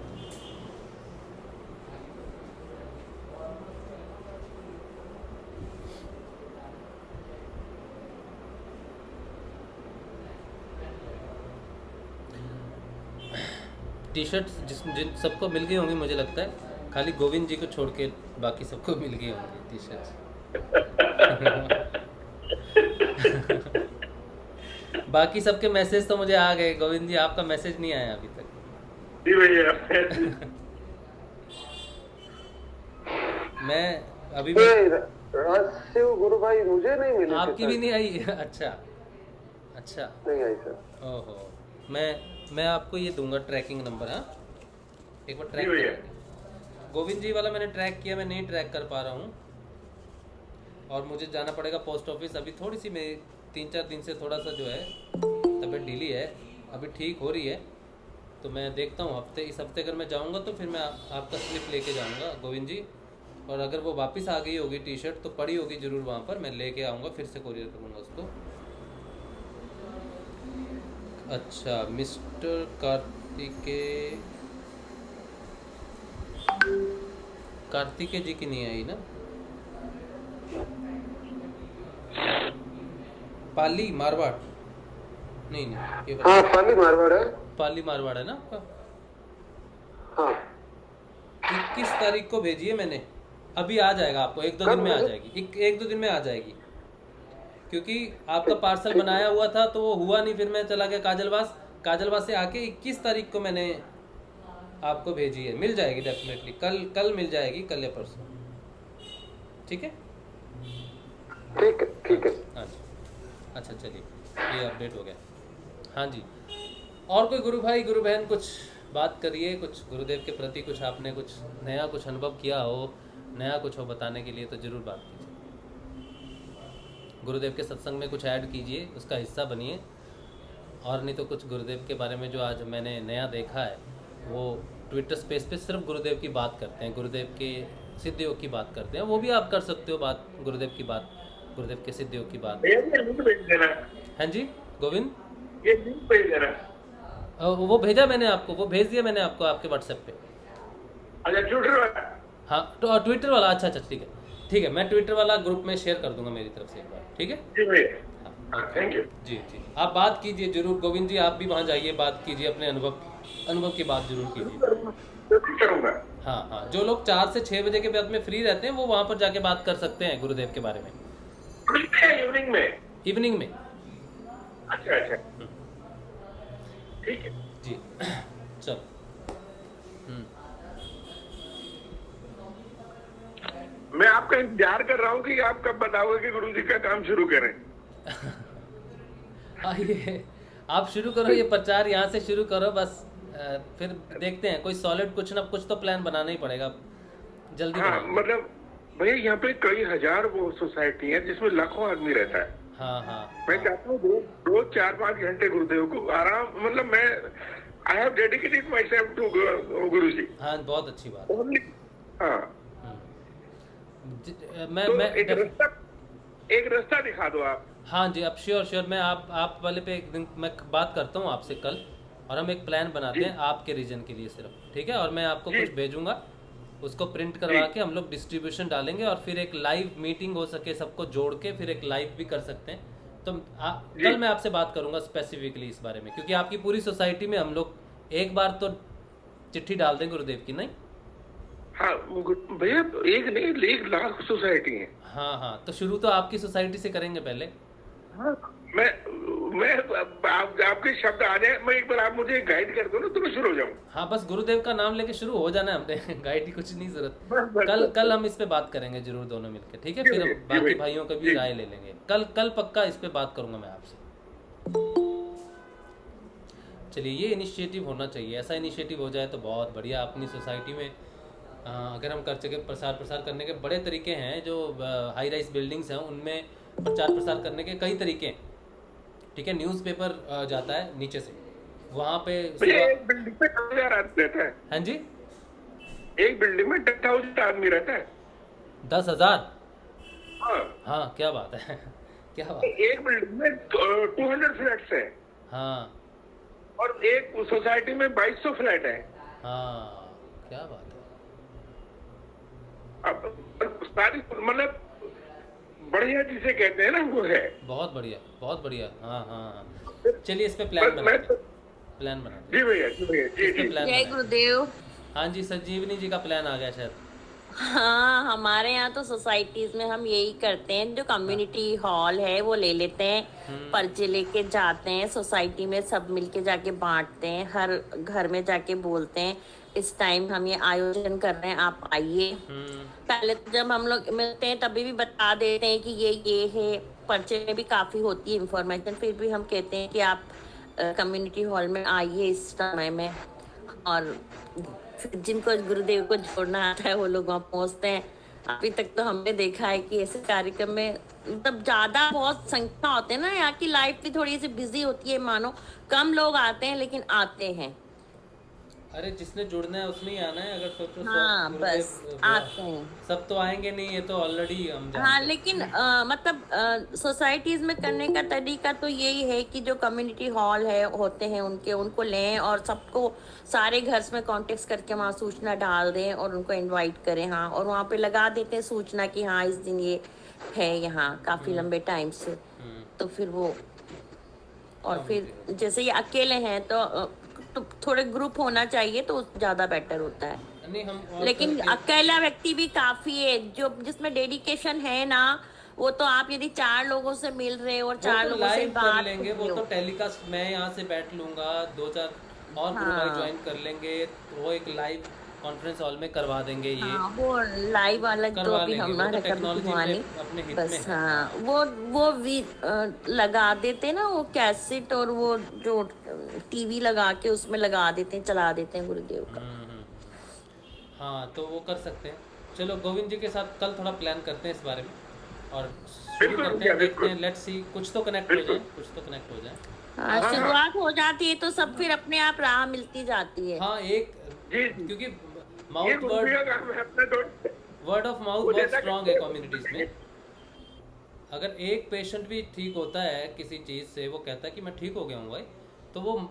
टी शर्ट्स जिन सबको मिल गई होंगी मुझे लगता है, खाली गोविंद जी को छोड़ के बाकी सबको मिल गई होंगी टी शर्ट्स। बाकी सबके मैसेज तो मुझे आ गए, गोविंद जी आपका मैसेज नहीं आया अभी तक। जी भैया। मैं अभी भी शिव गुरु भाई मुझे नहीं मिले। आपकी भी नहीं आई? अच्छा नहीं आई सर। ओहो, मैं आपको ये दूंगा ट्रैकिंग नंबर। हाँ, एक बार ट्रैक करेंगे। गोविंद जी वाला मैंने ट्रैक किया, मैं नहीं ट्रैक कर पा रहा हूँ और मुझे जाना पड़ेगा पोस्ट ऑफिस। अभी थोड़ी सी मेरी 3-4 दिन से थोड़ा सा जो है तबीयत ढीली है, अभी ठीक हो रही है। तो मैं देखता हूँ इस हफ्ते अगर मैं जाऊँगा तो फिर मैं आपका स्लिप लेके जाऊँगा गोविंद जी। और अगर वो वापस आ गई होगी टी शर्ट तो पड़ी होगी ज़रूर वहाँ पर, मैं लेके आऊँगा, फिर से कोरियर करूँगा उसको। अच्छा, मिस्टर कार्तिकेय जी की नहीं आई ना? पाली मारवाड़ नहीं ये हाँ, पाली मारवाड़ है। पाली मारवाड़ है ना आपका? हाँ। 21 तारीख को भेजिए मैंने, अभी आ जाएगा आपको, 1-2 दिन में आ जाएगी। 1-2 दिन में आ जाएगी, क्योंकि आपका पार्सल बनाया हुआ था तो वो हुआ नहीं। फिर मैं चला गया काजलवास से आके 21 तारीख को मैंने आपको भेजी है। मिल जाएगी डेफिनेटली, कल मिल जाएगी, कल या परसों। ठीक है? ठीक है। अच्छा चलिए, ये अपडेट हो गया। हाँ जी, और कोई गुरु भाई गुरु बहन कुछ बात करिए, कुछ गुरुदेव के प्रति कुछ आपने कुछ नया कुछ अनुभव किया हो, नया कुछ हो बताने के लिए तो ज़रूर बात कीजिए। गुरुदेव के सत्संग में कुछ ऐड कीजिए, उसका हिस्सा बनिए। और नहीं तो कुछ गुरुदेव के बारे में जो आज मैंने नया देखा है, वो ट्विटर स्पेस पे सिर्फ गुरुदेव की बात करते हैं, गुरुदेव के सिद्ध योग की बात करते हैं। वो भी आप कर सकते हो बात, गुरुदेव की बात, गुरुदेव के सिद्ध योग की बात। हाँ जी गोविंद, ये लिंक भेज देना। वो भेजा मैंने आपको, वो भेज दिया मैंने आपको आपके व्हाट्सएप पे। अच्छा, ट्विटर वाला? हाँ, तो ट्विटर वाला। अच्छा ठीक है, मैं ट्विटर वाला ग्रुप में शेयर कर दूंगा मेरी तरफ से एक बार। ठीक है जी भैया, थैंक यू। जी, आप बात कीजिए जरूर गोविंद जी, आप भी वहाँ जाइए, बात कीजिए, अपने अनुभव की बात जरूर कीजिए। हाँ, जो लोग 4 से 6 बजे के बाद में फ्री रहते हैं वो वहाँ पर जाके बात कर सकते हैं गुरुदेव के बारे में। इवनिंग में। अच्छा, ठीक है जी। चलो। मैं आपका इंतजार कर रहा हूँ कि आप कब बताओगे कि गुरुजी का काम शुरू करें। आइए, आप शुरू करो, ये प्रचार यहाँ से शुरू करो बस। फिर देखते हैं, कोई सॉलिड कुछ ना कुछ तो प्लान बनाना ही पड़ेगा जल्दी। हाँ, मतलब भैया यहाँ पे कई हजार वो सोसाइटी है जिसमें लाखों आदमी रहता है। हाँ, मैं चाहता हूँ रोज 4-5 घंटे गुरुदेव को आराम, मतलब मैं I have dedicated myself to guru ji. हाँ, बहुत अच्छी बात। हाँ, एक रास्ता दिखा दो आप। हाँ जी, अब श्योर मैं आप वाले पे एक दिन मैं बात करता हूँ आपसे कल, और हम एक प्लान बनाते हैं आपके रीजन के लिए सिर्फ। ठीक है? और मैं आपको कुछ भेजूंगा उसको प्रिंट करवा के हम लोग डिस्ट्रीब्यूशन डालेंगे और फिर एक लाइव मीटिंग हो सके सबको जोड़ के फिर एक लाइव भी कर सकते हैं। तो कल मैं आपसे बात करूंगा स्पेसिफिकली इस बारे में, क्योंकि आपकी पूरी सोसाइटी में हम लोग एक बार तो चिट्ठी डाल दें गुरुदेव की, नहीं? हाँ भैया, एक नहीं 1 लाख सोसाइटी है। हाँ, तो शुरू तो आपकी सोसाइटी से करेंगे पहले। हाँ, मैं आपके शब्द आ जाए, मैं एक बार आप मुझे गाइड कर दो ना तो मैं शुरू हो जाऊँ। हाँ, बस गुरुदेव का नाम लेके शुरू हो जाना है हमने, गाइड की कुछ नहीं जरूरत। कल हम इस पे बात करेंगे जरूर दोनों मिलकर, ठीक है? फिर हम बाकी भाइयों का भी राय ले लेंगे। कल पक्का इस पे बात करूंगा मैं आपसे। चलिए, ये इनिशिएटिव होना चाहिए, ऐसा इनिशिएटिव हो जाए तो बहुत बढ़िया। अपनी सोसाइटी में अगर हम कर सके प्रसार करने के बड़े तरीके हैं। जो हाई राइज बिल्डिंग्स हैं उनमें प्रसार करने के कई तरीके हैं, ठीक है? न्यूज़पेपर जाता है नीचे से, वहाँ पे एक बिल्डिंग में 10,000 आदमी रहता है। हाँ जी, एक बिल्डिंग में 10,000 आदमी रहता है। 10,000? हाँ, क्या बात है क्या बात है। एक बिल्डिंग में 200 फ्लैट्स है। हाँ, और एक सोसाइटी में 2200 फ्लैट है। हाँ, क्या बात है। अब सारी मतलब बढ़िया जिसे कहते हैं ना वो है। बहुत बढ़िया। हाँ। चलिए, इस पे प्लान बनाते हैं। जी भैया, जी। जय गुरुदेव। हाँ जी, संजीवनी जी का प्लान आ गया शायद। हाँ, हमारे यहाँ तो सोसाइटीज में हम यही करते हैं, जो कम्युनिटी हॉल है वो ले लेते हैं, पर्चे लेके जाते हैं, सोसाइटी में सब मिलके जाके बांटते हैं, हर घर में जाके बोलते हैं इस टाइम हम ये आयोजन कर रहे हैं, आप आइए। पहले तो जब हम लोग मिलते हैं तभी भी बता देते हैं कि ये है, पर्चे में भी काफी होती है इंफॉर्मेशन, फिर भी हम कहते हैं कि आप कम्युनिटी हॉल में आइए इस समय में। और जिनको गुरुदेव को जोड़ना आता है वो लोग वहाँ पहुँचते हैं। अभी तक तो हमने देखा है कि ऐसे कार्यक्रम में मतलब ज्यादा बहुत संख्या होते हैं ना, यहाँ की लाइफ भी थोड़ी सी बिजी होती है, मानो कम लोग आते हैं लेकिन आते हैं। अरे जिसने जुड़ना है उसने ही आना है। अगर सोचो हाँ, बस आते हैं, सब तो आएंगे नहीं, ये तो ऑलरेडी हम जानते हैं। हाँ, लेकिन मतलब सोसाइटीज में करने का तरीका तो यही है कि जो कम्युनिटी हॉल है होते हैं उनको लें और सबको सारे घर में कॉन्टेक्ट करके वहाँ सूचना डाल दें और उनको इनवाइट करें। हाँ, और वहाँ पे लगा देते हैं सूचना कि हाँ इस दिन ये है यहाँ काफी लंबे टाइम से। तो फिर वो, और फिर जैसे ये अकेले हैं तो थोड़े ग्रुप होना चाहिए तो ज्यादा बेटर होता है। नहीं, हम लेकिन अकेला व्यक्ति भी काफी है, जो जिसमें डेडिकेशन है ना, वो तो आप यदि 4 लोगों से मिल रहे हो और 4 लोगों से बात कर लेंगे, वो तो टेलीकास्ट मैं यहाँ से बैठ लूंगा, 2-4 और गुरु भाई ज्वाइन कर लेंगे, वो एक लाइव कॉन्फ्रेंस हॉल में करवा देंगे। ये वो लाइव वाला तो अभी हमारे अपने बस। हाँ, वो भी लगा देते ना, वो कैसेट और वो जो टीवी लगा के उसमें लगा देते हैं, चला देते हैं गुरुदेव का। हाँ, तो वो कर सकते हैं। चलो, गोविंद जी के साथ कल थोड़ा प्लान करते हैं इस बारे में और शुरू करते हैं, देखते हैं, लेट्स सी, कुछ तो कनेक्ट हो जाए। हाँ, शुरुआत हो जाती है तो सब फिर अपने आप राह मिलती जाती है। हाँ, एक क्योंकि वर्ड ऑफ माउथ बहुत स्ट्रांग है कम्युनिटीज में। अगर एक पेशेंट भी ठीक होता है किसी चीज़ से, वो कहता है कि मैं ठीक हो गया हूँ भाई, तो वो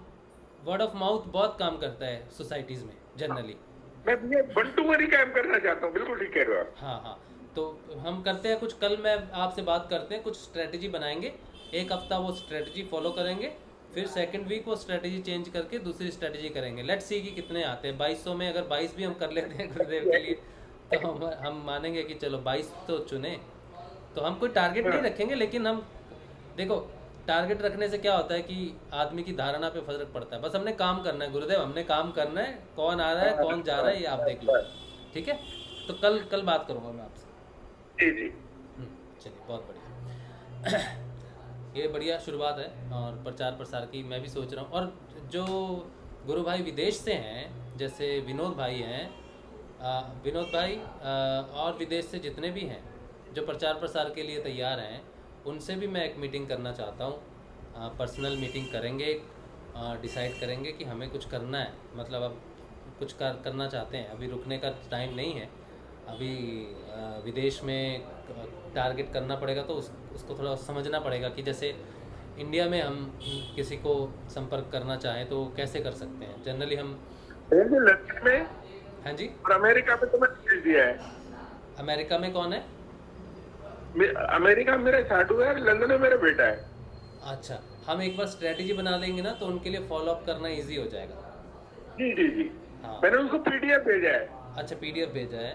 वर्ड ऑफ माउथ बहुत काम करता है सोसाइटीज में जनरली। मैं बंटूवरी काम करना चाहता हूँ, बिल्कुल ठीक कह रहे हो आप। हाँ, तो हम करते हैं कुछ, कल मैं आपसे बात करते हैं, कुछ स्ट्रेटेजी बनाएंगे, एक हफ्ता वो स्ट्रेटेजी फॉलो करेंगे, फिर सेकंड वीक वो स्ट्रेटेजी चेंज करके दूसरी स्ट्रेटेजी करेंगे। लेट्स सी कि कितने आते हैं। 2200 में अगर 22 भी हम कर लेते हैं गुरुदेव के लिए तो हम मानेंगे कि चलो 22 तो चुने। तो हम कोई टारगेट नहीं रखेंगे, लेकिन हम देखो, टारगेट रखने से क्या होता है कि आदमी की धारणा पे फर्क पड़ता है। बस हमने काम करना है गुरुदेव, हमने काम करना है, कौन आ रहा है कौन जा रहा है ये आप देख लो, ठीक है? तो कल बात करूँगा मैं आपसे। जी। चलिए, बहुत बढ़िया। ये बढ़िया शुरुआत है और प्रचार प्रसार की मैं भी सोच रहा हूँ। और जो गुरु भाई विदेश से हैं, जैसे विनोद भाई हैं, विनोद भाई और विदेश से जितने भी हैं जो प्रचार प्रसार के लिए तैयार हैं, उनसे भी मैं एक मीटिंग करना चाहता हूँ। पर्सनल मीटिंग करेंगे, डिसाइड करेंगे कि हमें कुछ करना है, मतलब अब कुछ करना चाहते हैं, अभी रुकने का टाइम नहीं है। अभी विदेश में टारगेट करना पड़ेगा, तो उसको थोड़ा समझना पड़ेगा कि जैसे इंडिया में हम किसी को संपर्क करना चाहें तो कैसे कर सकते हैं। जनरली हम लंदन में हाँ जी, और अमेरिका में तो मैंने भेज दिया है। अमेरिका में कौन है? अमेरिका में मेरा साडू है, लंदन में मेरा बेटा है। अच्छा, हम एक बार स्ट्रेटेजी बना लेंगे ना तो उनके लिए फॉलो अप करना इजी हो जाएगा। जी जी जी, हाँ, मैंने उसको पीडीएफ भेजा है। अच्छा पीडीएफ भेजा है,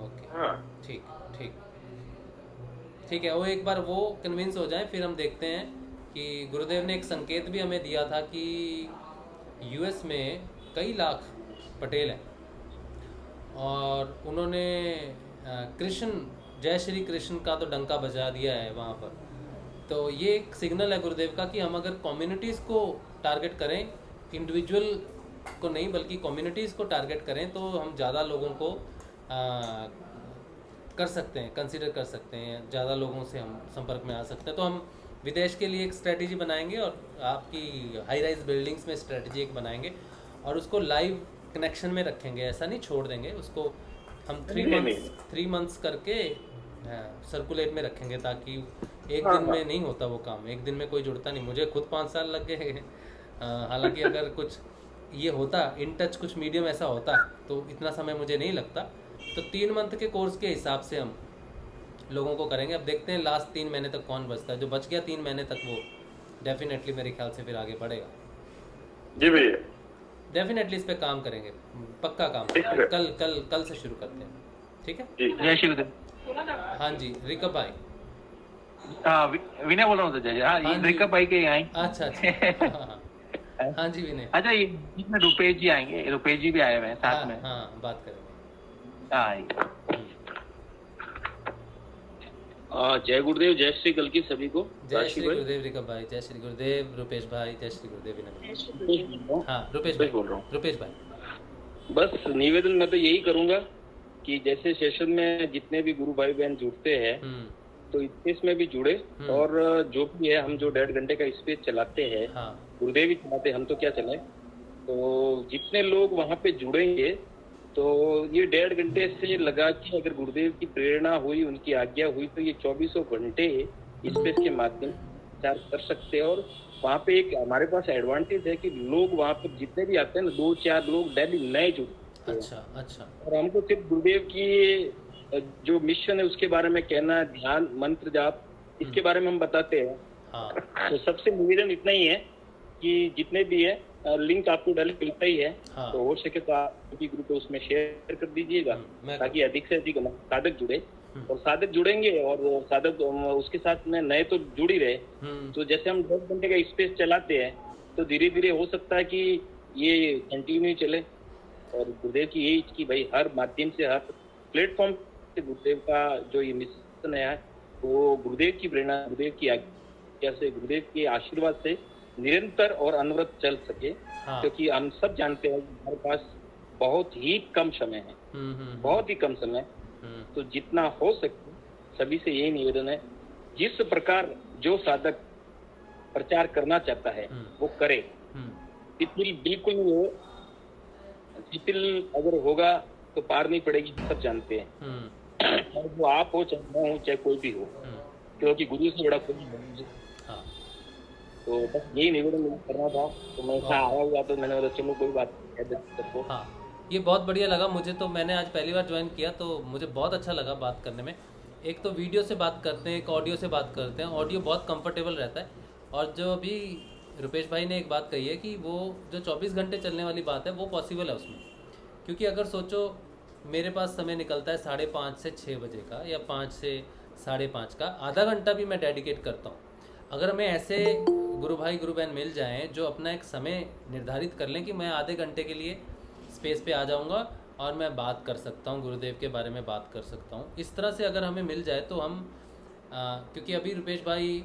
ओके, हाँ ठीक ठीक ठीक है। वो एक बार वो कन्विंस हो जाए फिर हम देखते हैं कि गुरुदेव ने एक संकेत भी हमें दिया था कि यूएस में कई लाख पटेल हैं और उन्होंने कृष्ण, जय श्री कृष्ण का तो डंका बजा दिया है वहाँ पर। तो ये एक सिग्नल है गुरुदेव का कि हम अगर कम्युनिटीज़ को टारगेट करें, इंडिविजुअल को नहीं बल्कि कम्युनिटीज़ को टारगेट करें, तो हम ज़्यादा लोगों को कर सकते हैं, कंसीडर कर सकते हैं, ज़्यादा लोगों से हम संपर्क में आ सकते हैं। तो हम विदेश के लिए एक स्ट्रेटजी बनाएंगे और आपकी हाई राइज बिल्डिंग्स में स्ट्रेटजी एक बनाएंगे और उसको लाइव कनेक्शन में रखेंगे, ऐसा नहीं छोड़ देंगे उसको। हम 3 मंथ्स करके सर्कुलेट में रखेंगे ताकि एक दिन में नहीं होता वो काम, एक दिन में कोई जुड़ता नहीं। मुझे खुद 5 साल लग गए। हालांकि अगर कुछ ये होता इन टच कुछ मीडियम ऐसा होता तो इतना समय मुझे नहीं लगता। तो 3 मंथ के कोर्स के हिसाब से हम लोगों को करेंगे। अब देखते हैं लास्ट 3 महीने तक कौन बचता है। जो बच गया 3 महीने तक वो डेफिनेटली मेरे ख्याल से फिर आगे बढ़ेगा। जी भैया, डेफिनेटली इस पे काम करेंगे, पक्का काम। कल से शुरू करते हैं, ठीक है? जय श्री गुरुदेव। हाँ जी, रिकब भाई। विनय बोल रहा हूँ जय। हाँ, रिकब भाई के यहाँ। अच्छा अच्छा, हाँ जी विनय। अच्छा, ये इसमें रुपेश जी आएंगे, रुपेश जी भी आए हुए हैं साथ में। हाँ, बात करेंगे। जय गुरुदेव, जय श्री कल की सभी को। जय श्री गुरुदेव रिकब भाई, जय श्री गुरुदेव रुपेश भाई, जय श्री गुरुदेव विनय। हाँ रुपेश भाई बोल रहा हूँ। रुपेश भाई, बस निवेदन मैं तो यही करूंगा कि जैसे सेशन में जितने भी गुरु भाई बहन जुड़ते हैं तो इसमें भी जुड़े और जो भी है हम जो 1.5 घंटे का स्पेस चलाते हैं, गुरुदेव ही चलाते, हम तो क्या चलाए। तो जितने लोग वहाँ पे जुड़ेंगे तो ये 1.5 घंटे से लगा कि अगर गुरुदेव की प्रेरणा हुई, उनकी आज्ञा हुई तो ये 24 घंटे स्पेस के माध्यम से कर सकते हैं। और वहाँ पे एक हमारे पास एडवांटेज है कि लोग वहाँ पर जितने भी आते हैं ना, 2-4 लोग डेली नए जुड़ते हैं। अच्छा। और हमको सिर्फ गुरुदेव की जो मिशन है उसके बारे में कहना, ध्यान, मंत्र जाप, इसके बारे में हम बताते हैं। तो सबसे निवेदन इतना ही है कि जितने भी है लिंक आपको डाले मिलता ही है। तो हो सके तो आप भी ग्रुप उसमें शेयर कर दीजिएगा ताकि अधिक से अधिक साधक जुड़े। और साधक जुड़ेंगे और साधक उसके साथ में नए तो जुड़ ही रहे। तो जैसे हम 10 घंटे का स्पेस चलाते हैं तो धीरे धीरे हो सकता है कि ये कंटिन्यू चले। और गुरुदेव की यही कि भाई हर माध्यम से, हर प्लेटफॉर्म से गुरुदेव का जो ये मिशन है वो गुरुदेव की प्रेरणा, गुरुदेव की आज्ञा से, गुरुदेव के आशीर्वाद से निरंतर और अनवरत चल सके। क्योंकि हम सब जानते हैं कि हमारे पास बहुत ही कम समय है, बहुत ही कम समय। तो जितना हो सके सभी से यही निवेदन है, जिस प्रकार जो साधक प्रचार करना चाहता है वो करे। शिथिल बिल्कुल वो शिथिल अगर होगा तो पार नहीं पड़ेगी, सब जानते हैं। चाहे वो आप हो, चाहे मैं हो, चाहे कोई भी हो, क्योंकि गुरु से बड़ा कोई नहीं। तो बस यही निवेदन करना था। तो मैं आया हुआ तो मैंने बोला चलो कोई बात नहीं। हाँ, ये बहुत बढ़िया लगा मुझे। तो मैंने आज पहली बार ज्वाइन किया तो मुझे बहुत अच्छा लगा बात करने में। एक तो वीडियो से बात करते हैं, एक ऑडियो से बात करते हैं। ऑडियो बहुत कंफर्टेबल रहता है। और जो अभी रुपेश भाई ने एक बात कही है कि वो जो 24 घंटे चलने वाली बात है वो पॉसिबल है उसमें। क्योंकि अगर सोचो मेरे पास समय निकलता है 5:30 से 6 बजे का या 5 से 5:30 का, आधा घंटा भी मैं डेडिकेट करता हूँ। अगर मैं ऐसे गुरु भाई गुरु बहन मिल जाएं जो अपना एक समय निर्धारित कर लें कि मैं आधे घंटे के लिए स्पेस पे आ जाऊंगा और मैं बात कर सकता हूं, गुरुदेव के बारे में बात कर सकता हूं, इस तरह से अगर हमें मिल जाए तो हम क्योंकि अभी रुपेश भाई,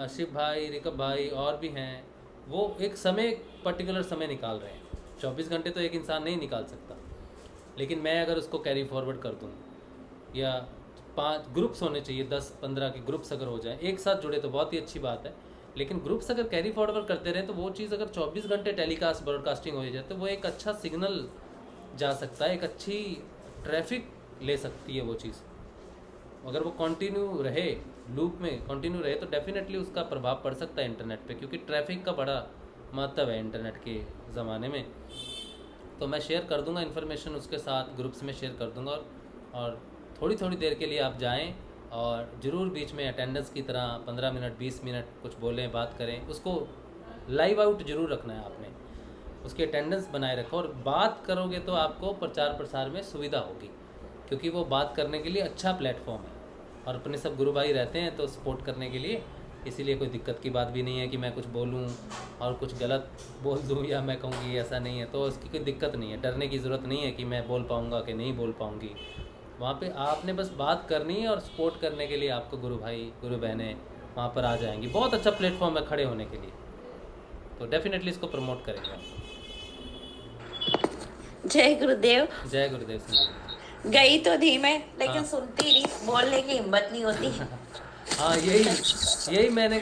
शिव भाई, रिकब भाई और भी हैं, वो एक समय, पर्टिकुलर समय निकाल रहे हैं। 24 घंटे तो एक इंसान नहीं निकाल सकता। लेकिन मैं अगर उसको कैरी फॉरवर्ड कर दूँ या 5 ग्रुप्स होने चाहिए, 10-15 के ग्रुप्स अगर हो जाए, एक साथ जुड़े तो बहुत ही अच्छी बात है। लेकिन ग्रुप्स अगर कैरी फॉरवर्ड करते रहे तो वो चीज़ अगर 24 घंटे टेलीकास्ट ब्रॉडकास्टिंग हो जाए तो वो एक अच्छा सिग्नल जा सकता है, एक अच्छी ट्रैफिक ले सकती है वो चीज़। अगर वो कंटिन्यू रहे, लूप में कंटिन्यू रहे तो डेफिनेटली उसका प्रभाव पड़ सकता है इंटरनेट पे, क्योंकि ट्रैफिक का बड़ा महत्व है इंटरनेट के ज़माने में। तो मैं शेयर कर दूंगा इन्फॉर्मेशन उसके साथ, ग्रुप्स में शेयर कर दूंगा। और थोड़ी थोड़ी देर के लिए आप जाएं और ज़रूर बीच में अटेंडेंस की तरह 15 मिनट 20 मिनट कुछ बोलें, बात करें, उसको लाइव आउट ज़रूर रखना है आपने, उसकी अटेंडेंस बनाए रखो। और बात करोगे तो आपको प्रचार प्रसार में सुविधा होगी, क्योंकि वो बात करने के लिए अच्छा प्लेटफॉर्म है और अपने सब गुरु भाई रहते हैं तो सपोर्ट करने के लिए, इसीलिए कोई दिक्कत की बात भी नहीं है कि मैं कुछ बोलूं और कुछ गलत बोल दूं या मैं कहूँगी ऐसा नहीं है, तो उसकी कोई दिक्कत नहीं है, डरने की ज़रूरत नहीं है कि मैं बोल पाऊँगा कि नहीं बोल पाऊँगी। वहाँ पे आपने बस बात करनी है और सपोर्ट करने के लिए आपको गुरु भाई गुरु बहनें वहाँ पर आ जाएंगी। बहुत अच्छा प्लेटफॉर्म है खड़े होने के लिए, तो डेफिनेटली इसको प्रमोट करेंगे। जय गुरुदेव। जय गुरुदेव सिंह। गई तो थी मैं, लेकिन हाँ। सुनती नहीं, बोलने की हिम्मत नहीं होती। हाँ, यही मैंने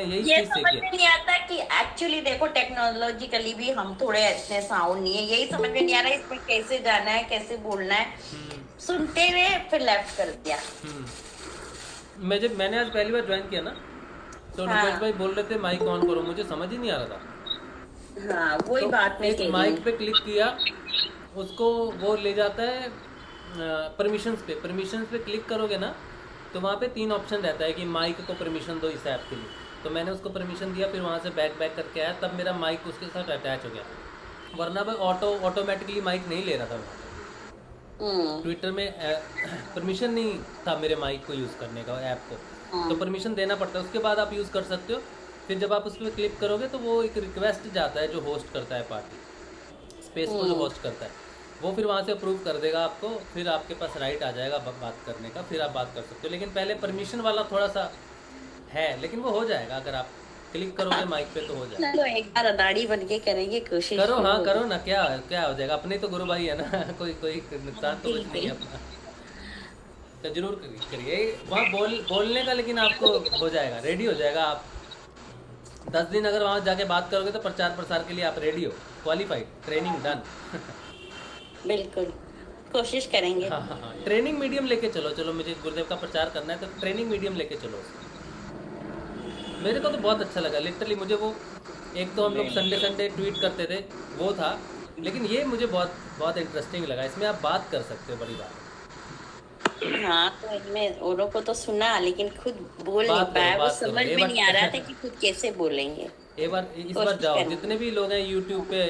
यही ये चीज़ समझ सीखी में है। नहीं आता कि एक्चुअली देखो टेक्नोलॉजिकली भी हम थोड़े इतने साउंड नहीं है, यही समझ में नहीं आ रहा है इसमें कैसे जाना है, कैसे बोलना है। सुनते हुए फिर लेफ्ट कर दिया। मैंने आज पहली बार ज्वाइन किया ना, तो हाँ। रुपेश भाई बोल रहे थे माइक ऑन करो, मुझे समझ ही नहीं आ रहा था। हाँ, वही तो बात मैं एक कह रही माइक हूँ। पे क्लिक किया, उसको वो ले जाता है परमिशंस पे क्लिक करोगे ना तो वहाँ पे 3 ऑप्शन रहता है कि माइक को परमिशन दो इस ऐप के लिए। तो मैंने उसको परमिशन दिया, फिर वहाँ से बैक करके आया, तब मेरा माइक उसके साथ अटैच हो गया, वरना भाई ऑटोमेटिकली माइक नहीं ले रहा था वहाँ पे। ट्विटर में परमिशन नहीं था मेरे माइक को यूज़ करने का, ऐप को, तो परमिशन देना पड़ता है, उसके बाद आप यूज़ कर सकते हो। फिर जब आप उस पर क्लिक करोगे तो वो एक रिक्वेस्ट जाता है जो होस्ट करता है पार्टी, स्पेस को जो होस्ट करता है, वो फिर वहाँ से अप्रूव कर देगा आपको, फिर आपके पास राइट आ जाएगा बात करने का, फिर आप बात कर सकते हो। लेकिन पहले परमिशन वाला थोड़ा सा है, लेकिन वो हो जाएगा, अगर आप क्लिक करोगे माइक पे तो हो जाएगा। चलो एक बार अदाड़ी बन के करेंगे कोशिश। करो, हाँ करो ना, क्या हो जाएगा, अपने तो गुरु भाई है ना, कोई नुकसान तो कुछ नहीं है अपना, तो जरूर करिए वहाँ बोलने का, लेकिन आपको हो जाएगा, रेडी हो जाएगा। आप 10 दिन अगर वहाँ जाके बात करोगे तो प्रचार प्रसार के लिए आप रेडी हो, क्वालिफाइड, ट्रेनिंग डन। बिल्कुल कोशिश करेंगे। हाँ, ट्रेनिंग मीडियम लेके चलो, मुझे गुरुदेव का प्रचार करना है तो ट्रेनिंग मीडियम लेके चलो उसको। मेरे को तो बहुत अच्छा लगा लिटरली, मुझे वो एक तो हम लोग संडे ट्वीट करते थे वो था, लेकिन ये मुझे बहुत इंटरेस्टिंग लगा, इसमें आप बात कर सकते हो, बड़ी बात। हाँ, तो इसमें औरों को तो सुना, लेकिन खुद बोल नहीं पाया, वो समझ में नहीं आ रहा था कि खुद कैसे बोलेंगे। इस बार जाओ, जितने भी लोग हैं यूट्यूब पे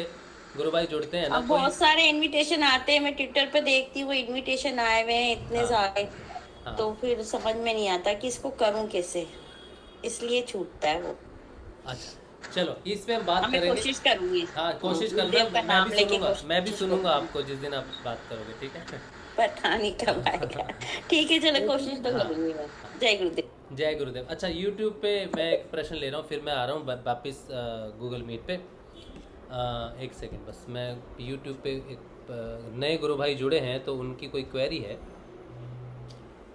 गुरु भाई जुड़ते हैं ना, अब बहुत सारे इनविटेशन आते हैं, मैं ट्विटर पे देखती हूँ इनविटेशन आए हुए हैं इतने सारे, तो फिर समझ में नहीं आता कि इसको करूँ कैसे, इसलिए छूटता है वो। अच्छा चलो, इस पे हम बात करेंगे, कोशिश करूंगी। हाँ कोशिश करना, मैं भी सुनूंगा आपको जिस दिन आप बात करोगे, ठीक है? पता नहीं कब आएगा। ठीक है, चलो कोशिश तो करूंगी मैं। जय गुरुदेव। जय गुरुदेव। अच्छा, यूट्यूब पे मैं एक प्रश्न ले रहा हूँ, फिर मैं आ रहा हूँ वापस गूगल मीट पे। एक सेकंड बस, मैं यूट्यूब पे एक नए गुरु भाई जुड़े हैं तो उनकी कोई क्वेरी है,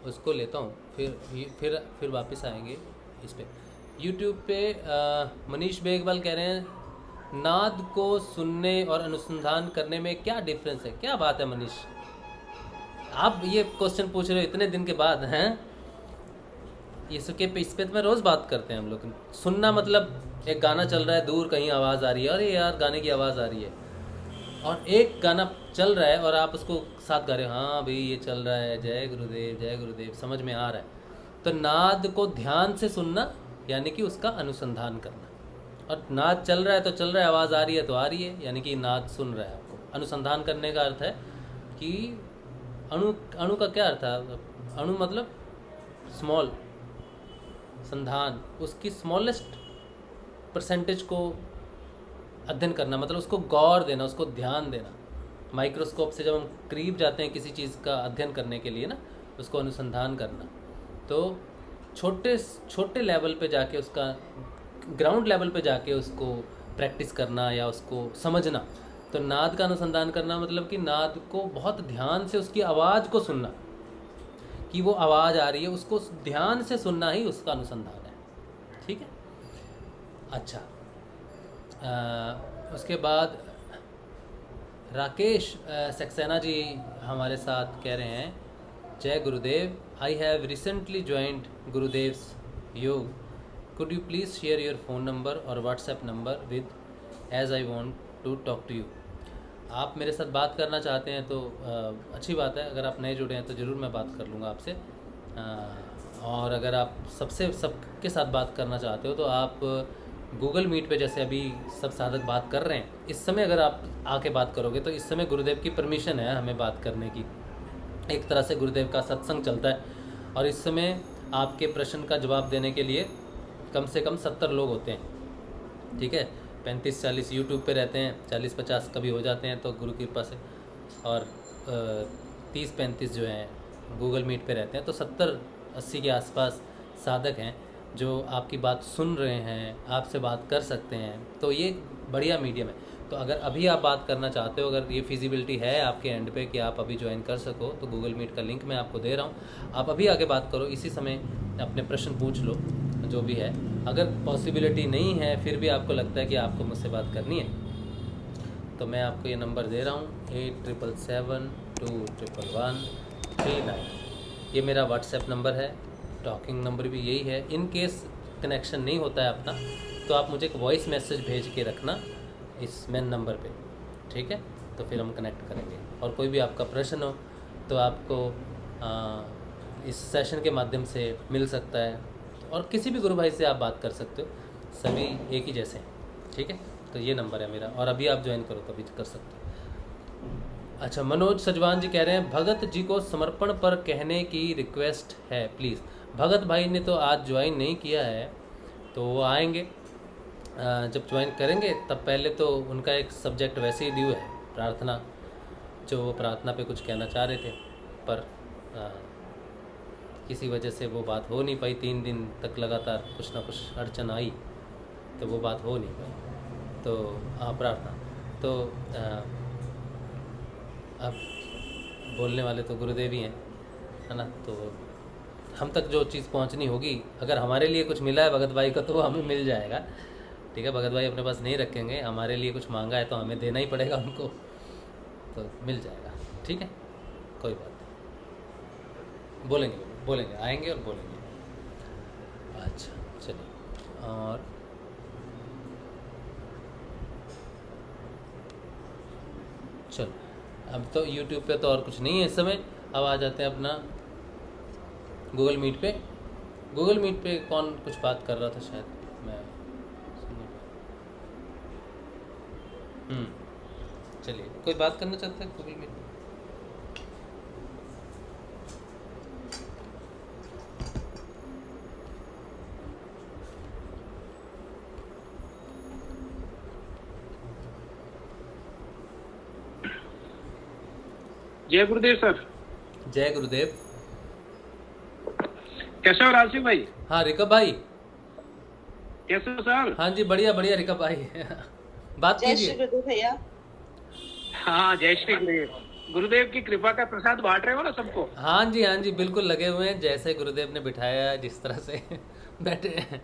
उसको लेता हूँ, फिर वापस आएंगे इस पे। यूट्यूब पे मनीष बेगवाल कह रहे हैं, नाद को सुनने और अनुसंधान करने में क्या डिफरेंस है? क्या बात है मनीष, आप ये क्वेश्चन पूछ रहे हो इतने दिन के बाद हैं? इस पे तो मैं रोज़ बात करते हैं हम लोग। सुनना मतलब एक गाना चल रहा है, दूर कहीं आवाज़ आ रही है, अरे यार गाने की आवाज़ आ रही है, और एक गाना चल रहा है और आप उसको साथ गा रहे हो, हाँ भाई ये चल रहा है, जय गुरुदेव, समझ में आ रहा है। तो नाद को ध्यान से सुनना यानी कि उसका अनुसंधान करना, और नाद चल रहा है तो चल रहा है, आवाज़ आ रही है तो आ रही है, यानी कि नाद सुन रहा है आपको। अनुसंधान करने का अर्थ है कि अणु का क्या अर्थ है? अणु मतलब स्मॉल, संधान, उसकी स्मॉलेस्ट परसेंटेज को अध्ययन करना, मतलब उसको गौर देना, उसको ध्यान देना। माइक्रोस्कोप से जब हम करीब जाते हैं किसी चीज़ का अध्ययन करने के लिए ना, उसको अनुसंधान करना। तो छोटे लेवल पे जाके, उसका ग्राउंड लेवल पे जाके उसको प्रैक्टिस करना या उसको समझना। तो नाद का अनुसंधान करना मतलब कि नाद को बहुत ध्यान से, उसकी आवाज़ को सुनना, कि वो आवाज़ आ रही है, उसको ध्यान से सुनना ही उसका अनुसंधान है, ठीक है? अच्छा, उसके बाद राकेश सक्सेना जी हमारे साथ कह रहे हैं, जय गुरुदेव, I have recently joined Gurudev's yoga, could you please share your phone number और WhatsApp number with, as I want to talk to you. आप मेरे साथ बात करना चाहते हैं तो अच्छी बात है, अगर आप नए जुड़े हैं तो ज़रूर मैं बात कर लूँगा आपसे। और अगर आप सबके साथ बात करना चाहते हो तो आप गूगल मीट पे जैसे अभी सब साधक बात कर रहे हैं, इस समय अगर आप आके बात करोगे तो इस समय गुरुदेव की परमिशन है हमें बात करने की। एक तरह से गुरुदेव का सत्संग चलता है और इस समय आपके प्रश्न का जवाब देने के लिए कम से कम 70 लोग होते हैं, ठीक है। 35-40 यूट्यूब पे रहते हैं, 40-50 कभी हो जाते हैं तो गुरु की कृपा से, और 30-35 जो हैं गूगल मीट पे रहते हैं। तो 70-80 के आसपास साधक हैं जो आपकी बात सुन रहे हैं, आपसे बात कर सकते हैं। तो ये बढ़िया मीडियम है। तो अगर अभी आप बात करना चाहते हो, अगर ये फिजिबिलिटी है आपके एंड पे कि आप अभी ज्वाइन कर सको, तो गूगल मीट का लिंक मैं आपको दे रहा हूँ, आप अभी आके बात करो, इसी समय अपने प्रश्न पूछ लो जो भी है। अगर पॉसिबिलिटी नहीं है फिर भी आपको लगता है कि आपको मुझसे बात करनी है, तो मैं आपको ये नंबर दे रहा हूँ 8777211139। ये मेरा व्हाट्सएप नंबर है, टॉकिंग नंबर भी यही है। इन केस कनेक्शन नहीं होता है अपना तो आप मुझे एक वॉइस मैसेज भेज के रखना इस मेन नंबर पे, ठीक है। तो फिर हम कनेक्ट करेंगे। और कोई भी आपका प्रश्न हो तो आपको इस सेशन के माध्यम से मिल सकता है, और किसी भी गुरु भाई से आप बात कर सकते हो, सभी एक ही जैसे हैं, ठीक है। तो ये नंबर है मेरा, और अभी आप ज्वाइन करो तो अभी कर सकते हो। अच्छा, मनोज सजवान जी कह रहे हैं भगत जी को समर्पण पर कहने की रिक्वेस्ट है प्लीज़। भगत भाई ने तो आज ज्वाइन नहीं किया है, तो वो आएंगे जब ज्वाइन करेंगे तब। पहले तो उनका एक सब्जेक्ट वैसे ही ड्यू है, प्रार्थना, जो वो प्रार्थना पे कुछ कहना चाह रहे थे, पर किसी वजह से वो बात हो नहीं पाई। 3 दिन तक लगातार कुछ ना कुछ अड़चन आई तो वो बात हो नहीं पाई। तो प्रार्थना तो अब बोलने वाले तो गुरुदेव ही हैं, है ना। तो हम तक जो चीज़ पहुंचनी होगी, अगर हमारे लिए कुछ मिला है भगत भाई का तो हमें मिल जाएगा, ठीक है। भगत भाई अपने पास नहीं रखेंगे, हमारे लिए कुछ मांगा है तो हमें देना ही पड़ेगा उनको, तो मिल जाएगा, ठीक है। कोई बात नहीं, बोलेंगे आएंगे और बोलेंगे। अच्छा चलिए, और चलो अब तो YouTube पे तो और कुछ नहीं है इस समय। अब आ जाते हैं अपना गूगल मीट पे। गूगल मीट पे कौन कुछ बात कर रहा था, शायद मैं चलिए, कोई बात करना चाहता है गूगल मीट पे? जय गुरुदेव सर। जय गुरुदेव। कैसे हो राशिव भाई? हाँ रिकब भाई, कैसे हो सर? हाँ जी बढ़िया बढ़िया रिकब भाई बात कीजिए। भैया। हाँ जय श्री गुरुदेव। गुरुदेव की कृपा का प्रसाद बांट रहे हो ना सबको? हाँ जी बिल्कुल लगे हुए हैं, जैसे गुरुदेव ने बिठाया है जिस तरह से बैठे हैं।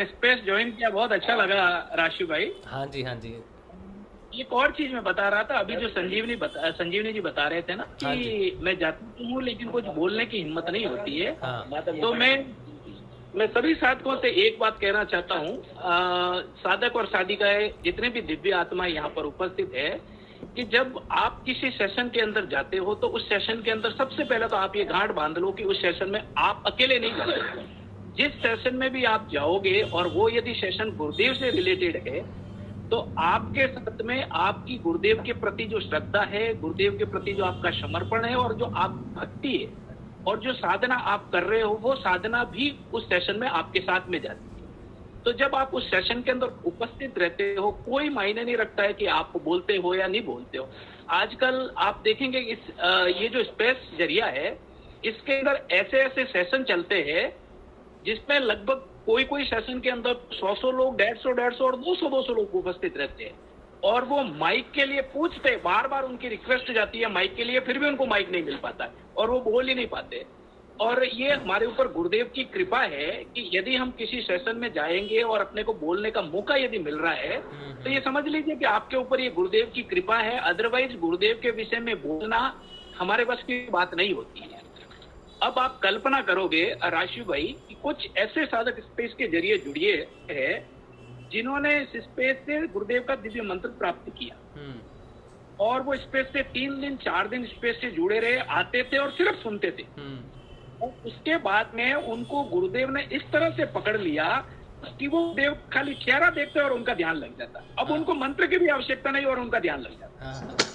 स्पेस ज्वाइन किया, बहुत अच्छा लगा राशिव भाई। हाँ जी। एक और चीज मैं बता रहा था, अभी जो संजीवनी जी बता रहे थे ना कि मैं जाती हूँ लेकिन कुछ बोलने की हिम्मत नहीं होती है। तो मैं सभी साधकों से एक बात कहना चाहता हूँ, साधक और साधिकाएं जितने भी दिव्य आत्मा यहाँ पर उपस्थित है, कि जब आप किसी सेशन के अंदर जाते हो तो उस सेशन के अंदर सबसे पहले तो आप ये गांठ बांध लो कि उस सेशन में आप अकेले नहीं जा सकते। जिस सेशन में भी आप जाओगे और वो यदि सेशन गुरुदेव से रिलेटेड है तो आपके साथ में आपकी गुरुदेव के प्रति जो श्रद्धा है, गुरुदेव के प्रति जो आपका समर्पण है और जो आप भक्ति है और जो साधना आप कर रहे हो, वो साधना भी उस सेशन में आपके साथ में जाती है। तो जब आप उस सेशन के अंदर उपस्थित रहते हो, कोई मायने नहीं रखता है कि आप बोलते हो या नहीं बोलते हो। आजकल आप देखेंगे ये जो स्पेस जरिया है, इसके अंदर ऐसे ऐसे सेशन चलते हैं जिसमें लगभग कोई सेशन के अंदर 100 लोग, 150 और 200 लोग उपस्थित रहते हैं, और वो माइक के लिए पूछते, बार बार उनकी रिक्वेस्ट जाती है माइक के लिए, फिर भी उनको माइक नहीं मिल पाता और वो बोल ही नहीं पाते। और ये हमारे ऊपर गुरुदेव की कृपा है कि यदि हम किसी सेशन में जाएंगे और अपने को बोलने का मौका यदि मिल रहा है तो ये समझ लीजिए कि आपके ऊपर ये गुरुदेव की कृपा है। अदरवाइज गुरुदेव के विषय में बोलना हमारे बस की बात नहीं होती है। अब आप कल्पना करोगे राशिव भाई कि कुछ ऐसे साधक स्पेस के जरिए जुड़िए हैं जिन्होंने इस स्पेस से गुरुदेव का दिव्य मंत्र प्राप्त किया। और वो स्पेस से 3 दिन 4 दिन स्पेस से जुड़े रहे, आते थे और सिर्फ सुनते थे। और उसके बाद में उनको गुरुदेव ने इस तरह से पकड़ लिया कि वो देव खाली चेहरा देखते और उनका ध्यान लग जाता। अब उनको मंत्र की भी आवश्यकता नहीं और उनका ध्यान लग जाता।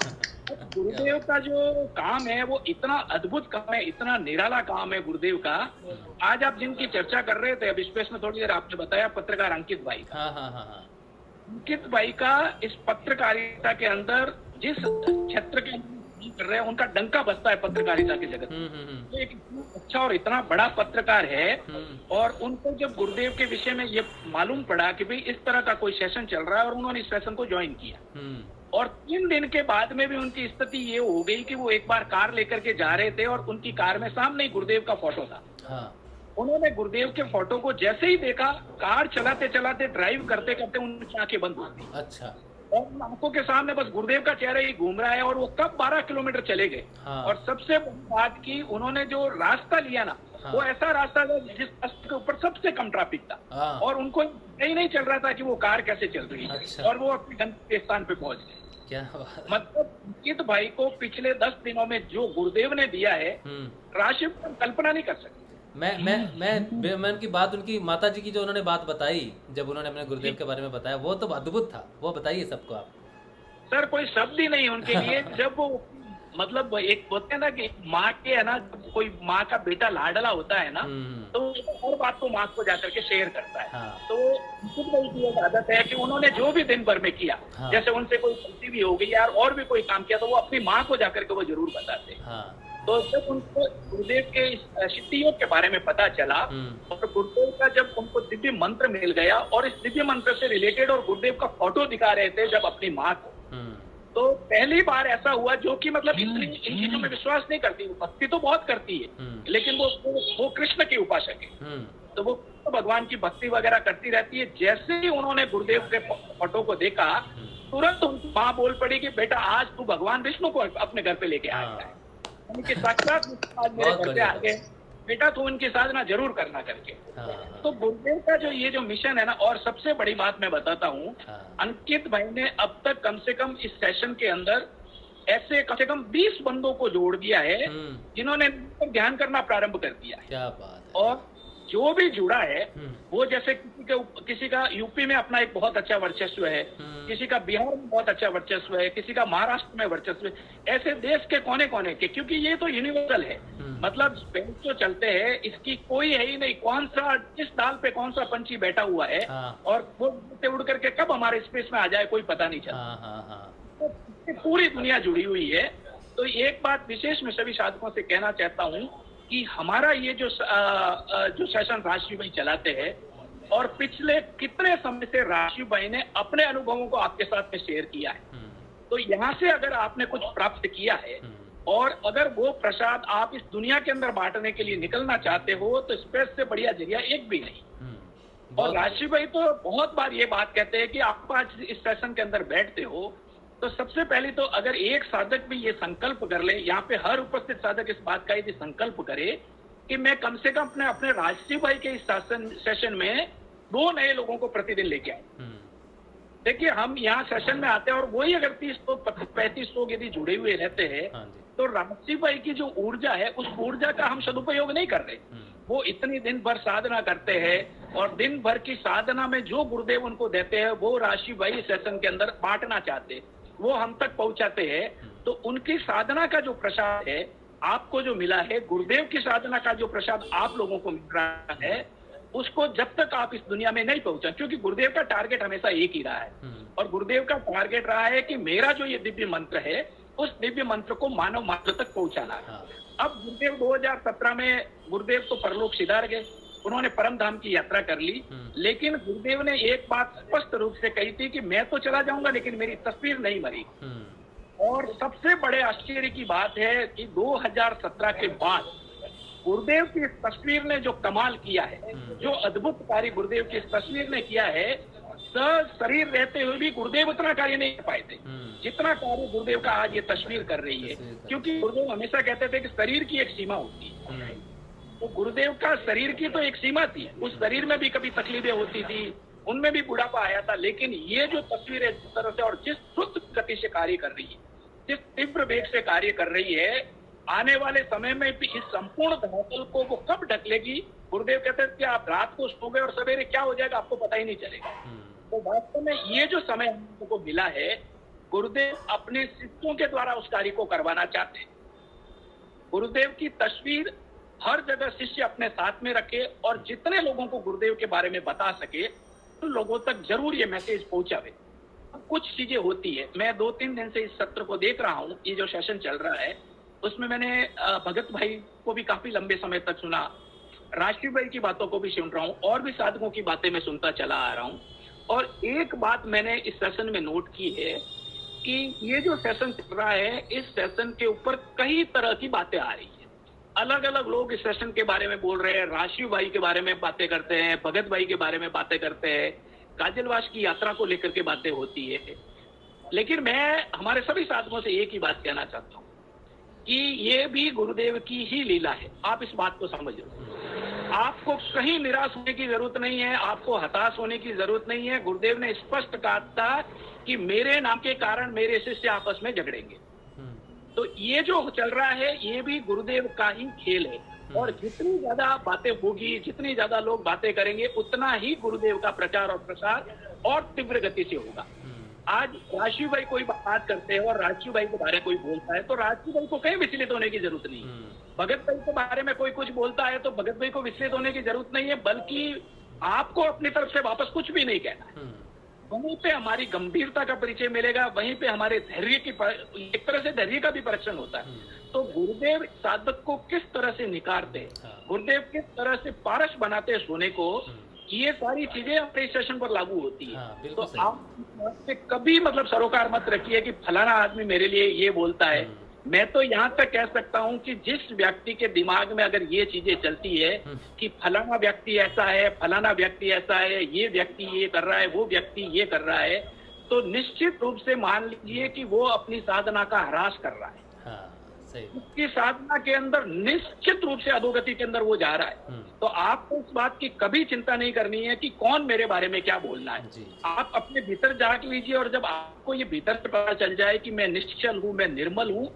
गुरुदेव का जो काम है वो इतना अद्भुत काम है, इतना निराला काम है गुरुदेव का। आज आप जिनकी चर्चा कर रहे थे, अब स्पेस में थोड़ी देर आपने बताया पत्रकार अंकित भाई का। अंकित भाई का इस पत्रकारिता के अंदर जिस क्षेत्र के कर रहे हैं उनका डंका बजता है पत्रकारिता के जगत में। तो एक इतना अच्छा और इतना बड़ा पत्रकार है, और उनको जब गुरुदेव के विषय में ये मालूम पड़ा कि भाई इस तरह का कोई सेशन चल रहा है, और उन्होंने इस सेशन को ज्वाइन किया, और 3 दिन के बाद में भी उनकी स्थिति ये हो गई कि वो एक बार कार लेकर के जा रहे थे और उनकी कार में सामने ही गुरुदेव का फोटो था। उन्होंने गुरुदेव के फोटो को जैसे ही देखा, कार चलाते चलाते ड्राइव करते करते उनकी आंखें बंद हो गई। अच्छा। और आंखों के सामने बस गुरुदेव का चेहरा ही घूम रहा है, और वो कब 12 किलोमीटर चले गए। और सबसे बड़ी बात की उन्होंने जो रास्ता लिया ना, वो ऐसा रास्ता था जिस रास्ते के ऊपर सबसे कम ट्रैफिक था, और उनको नहीं चल रहा था कि वो कार कैसे चल रही है। अच्छा। और वो अपने गंतव्य स्थान पे पहुंच गए। क्या मतलब अंकित भाई को पिछले 10 दिनों में जो गुरुदेव ने दिया है, राशि कल्पना नहीं कर सकते। मैं उनकी बात, उनकी माता जी की जो उन्होंने बात बताई जब उन्होंने अपने गुरुदेव के बारे में बताया, वो तो अद्भुत था। वो बताइए सबको आप। सर कोई शब्द ही नहीं उनके लिए। जब वो मतलब एक होते हैं ना कि माँ के है ना, कोई माँ का बेटा लाडला होता है ना, तो हर बात को माँ को जाकर के शेयर करता है। तो उनकी एक आदत है कि उन्होंने जो भी दिन भर में किया, जैसे उनसे कोई गलती भी हो गई यार और भी कोई काम किया, तो वो अपनी माँ को जाकर के वो जरूर बताते। तो जब उनको गुरुदेव के सिद्धि योग के बारे में पता चला, और गुरुदेव का जब उनको दिव्य मंत्र मिल गया, और इस दिव्य मंत्र से रिलेटेड और गुरुदेव का फोटो दिखा रहे थे जब अपनी माँ को, तो पहली बार ऐसा हुआ जो कि मतलब इतनी इन चीजों में विश्वास नहीं करती, वो भक्ति तो बहुत करती है, लेकिन वो कृष्ण के उपासक है, तो वो भगवान की भक्ति वगैरह करती रहती है। जैसे ही उन्होंने गुरुदेव के फोटो को देखा, तुरंत उनकी माँ बोल पड़ी कि बेटा आज तू भगवान विष्णु को अपने घर पे लेके आया है, उनके साक्षात मेरे घर पे आ गए, बेटा तू उनकी साधना जरूर करना करके। तो गुरुदेव का जो ये जो मिशन है ना, और सबसे बड़ी बात मैं बताता हूँ, अंकित भाई ने अब तक कम से कम इस सेशन के अंदर ऐसे कम से कम 20 बंदों को जोड़ दिया है जिन्होंने ध्यान करना प्रारंभ कर दिया है। क्या बात है। और जो भी जुड़ा है वो, जैसे किसी का यूपी में अपना एक बहुत अच्छा वर्चस्व है, किसी का बिहार में बहुत अच्छा वर्चस्व है, किसी का महाराष्ट्र में वर्चस्व है, ऐसे देश के कोने कोने के, क्योंकि ये तो यूनिवर्सल है, मतलब स्पेस जो चलते हैं इसकी कोई है ही नहीं, कौन सा किस डाल पे कौन सा पंछी बैठा हुआ है, और वो उड़ करके कब हमारे स्पेस में आ जाए कोई पता नहीं चलता। तो पूरी दुनिया जुड़ी हुई है। तो एक बात विशेष मैं सभी साधकों से कहना चाहता हूँ कि हमारा ये जो सेशन राशिव भाई चलाते हैं, और पिछले कितने समय से राशिव भाई ने अपने अनुभवों को आपके साथ में शेयर किया है, तो यहाँ से अगर आपने कुछ प्राप्त किया है, और अगर वो प्रसाद आप इस दुनिया के अंदर बांटने के लिए निकलना चाहते हो, तो स्पेस से बढ़िया जरिया एक भी नहीं। और राशिव भाई तो बहुत बार ये बात कहते हैं कि आप आज इस सेशन के अंदर बैठते हो, तो सबसे पहले तो अगर एक साधक भी ये संकल्प कर ले, यहाँ पे हर उपस्थित साधक इस बात का यदि संकल्प करे कि मैं कम से कम अपने राशिव भाई के इस सेशन में 2 नए लोगों को प्रतिदिन लेके आए। देखिए हम यहाँ सेशन में आते हैं, और वही अगर 30 तो 35 लोग यदि जुड़े हुए रहते हैं, तो राशिव भाई की जो ऊर्जा है, उस ऊर्जा का हम सदुपयोग नहीं कर रहे। वो इतनी दिन भर साधना करते हैं, और दिन भर की साधना में जो गुरुदेव उनको देते हैं, वो राशिव भाई सेशन के अंदर बांटना चाहते हैं, वो हम तक पहुंचाते हैं। तो उनकी साधना का जो प्रसाद है आपको जो मिला है, गुरुदेव की साधना का जो प्रसाद आप लोगों को मिल रहा है, उसको जब तक आप इस दुनिया में नहीं पहुंचा, क्योंकि गुरुदेव का टारगेट हमेशा एक ही रहा है, और गुरुदेव का टारगेट रहा है कि मेरा जो ये दिव्य मंत्र है, उस दिव्य मंत्र को मानव मात्र तक पहुंचाना है। अब गुरुदेव 2017 में गुरुदेव तो परलोक सिधार गए, उन्होंने परम धाम की यात्रा कर ली, लेकिन गुरुदेव ने एक बात स्पष्ट रूप से कही थी कि मैं तो चला जाऊंगा लेकिन मेरी तस्वीर नहीं मरी। और सबसे बड़े आश्चर्य की बात है कि 2017 के बाद गुरुदेव की इस तस्वीर ने जो कमाल किया है, जो अद्भुत कार्य गुरुदेव की इस तस्वीर ने किया है, शरीर रहते हुए भी गुरुदेव उतना कार्य नहीं कर पाए थे जितना कार्य गुरुदेव का आज ये तस्वीर कर रही है। क्योंकि गुरुदेव हमेशा कहते थे कि शरीर की एक सीमा होती है, तो गुरुदेव का शरीर की तो एक सीमा थी, उस शरीर में भी कभी तकलीफें होती थी, उनमें भी बुढ़ापा आया था, लेकिन ये जो तस्वीर है जिस तरह से और जिस द्रुत गति से कार्य कर रही है, जिस तीव्र वेग से कार्य कर रही है, आने वाले समय में भी इस संपूर्ण धरातल को वो कब ढक लेगी। गुरुदेव कहते हैं कि आप रात को सो गए और सवेरे क्या हो जाएगा आपको पता ही नहीं चलेगा। तो वास्तव में ये जो समय हम लोगों को मिला है, गुरुदेव अपने शिष्यों के द्वारा उस कार्य को करवाना चाहते हैं। गुरुदेव की तस्वीर हर जगह शिष्य अपने साथ में रखे और जितने लोगों को गुरुदेव के बारे में बता सके उन लोगों तक जरूर ये मैसेज पहुंचावे। कुछ चीजें होती है, मैं 2-3 दिन से इस सत्र को देख रहा हूँ, ये जो सेशन चल रहा है उसमें मैंने भगत भाई को भी काफी लंबे समय तक सुना, राष्ट्रीय भाई की बातों को भी सुन रहा हूँ और भी साधकों की बातें मैं सुनता चला आ रहा हूँ। और एक बात मैंने इस सेशन में नोट की है कि ये जो सेशन चल रहा है, इस सेशन के ऊपर कई तरह की बातें आ रही है। अलग अलग लोग इस सेशन के बारे में बोल रहे हैं, राशिव भाई के बारे में बातें करते हैं, भगत भाई के बारे में बातें करते हैं, काजलवास की यात्रा को लेकर के बातें होती है। लेकिन मैं हमारे सभी साधकों से एक ही बात कहना चाहता हूँ कि ये भी गुरुदेव की ही लीला है। आप इस बात को समझ लो, आपको कहीं निराश होने की जरूरत नहीं है, आपको हताश होने की जरूरत नहीं है। गुरुदेव ने स्पष्ट कहा था कि मेरे नाम के कारण मेरे शिष्य आपस में झगड़ेंगे। तो ये जो चल रहा है ये भी गुरुदेव का ही खेल है। और जितनी ज्यादा बातें होगी, जितनी ज्यादा लोग बातें करेंगे, उतना ही गुरुदेव का प्रचार और प्रसार और तीव्र गति से होगा। आज राशिव भाई कोई बात करते हैं और राशिव भाई के बारे में कोई बोलता है तो राशिव भाई को कहीं विचलित होने की जरूरत नहीं है। भगत भाई के बारे में कोई कुछ बोलता है तो भगत भाई को विचलित होने की जरूरत नहीं है, बल्कि आपको अपनी तरफ से वापस कुछ भी नहीं कहना है। वहीं पे हमारी गंभीरता का परिचय मिलेगा, वहीं पे हमारे धैर्य की, एक तरह से धैर्य का भी परीक्षण होता है। तो गुरुदेव साधक को किस तरह से निकारते हैं, गुरुदेव किस तरह से पारस बनाते हैं सोने को, ये सारी चीजें अपने सेशन पर लागू होती है। तो आप से कभी मतलब सरोकार मत रखिए कि फलाना आदमी मेरे लिए ये बोलता है। मैं तो यहाँ तक कह सकता हूँ कि जिस व्यक्ति के दिमाग में अगर ये चीजें चलती है कि फलाना व्यक्ति ऐसा है, फलाना व्यक्ति ऐसा है, ये व्यक्ति ये कर रहा है, वो व्यक्ति ये कर रहा है, तो निश्चित रूप से मान लीजिए कि वो अपनी साधना का ह्रास कर रहा है। उसकी साधना के अंदर निश्चित रूप से अधोगति के अंदर वो जा रहा है। तो आपको इस बात की कभी चिंता नहीं करनी है कि कौन मेरे बारे में क्या बोलना है। आप अपने भीतर झांक लीजिए और जब आपको ये भीतर से पता चल जाए कि मैं निश्चल हूँ, मैं निर्मल हूँ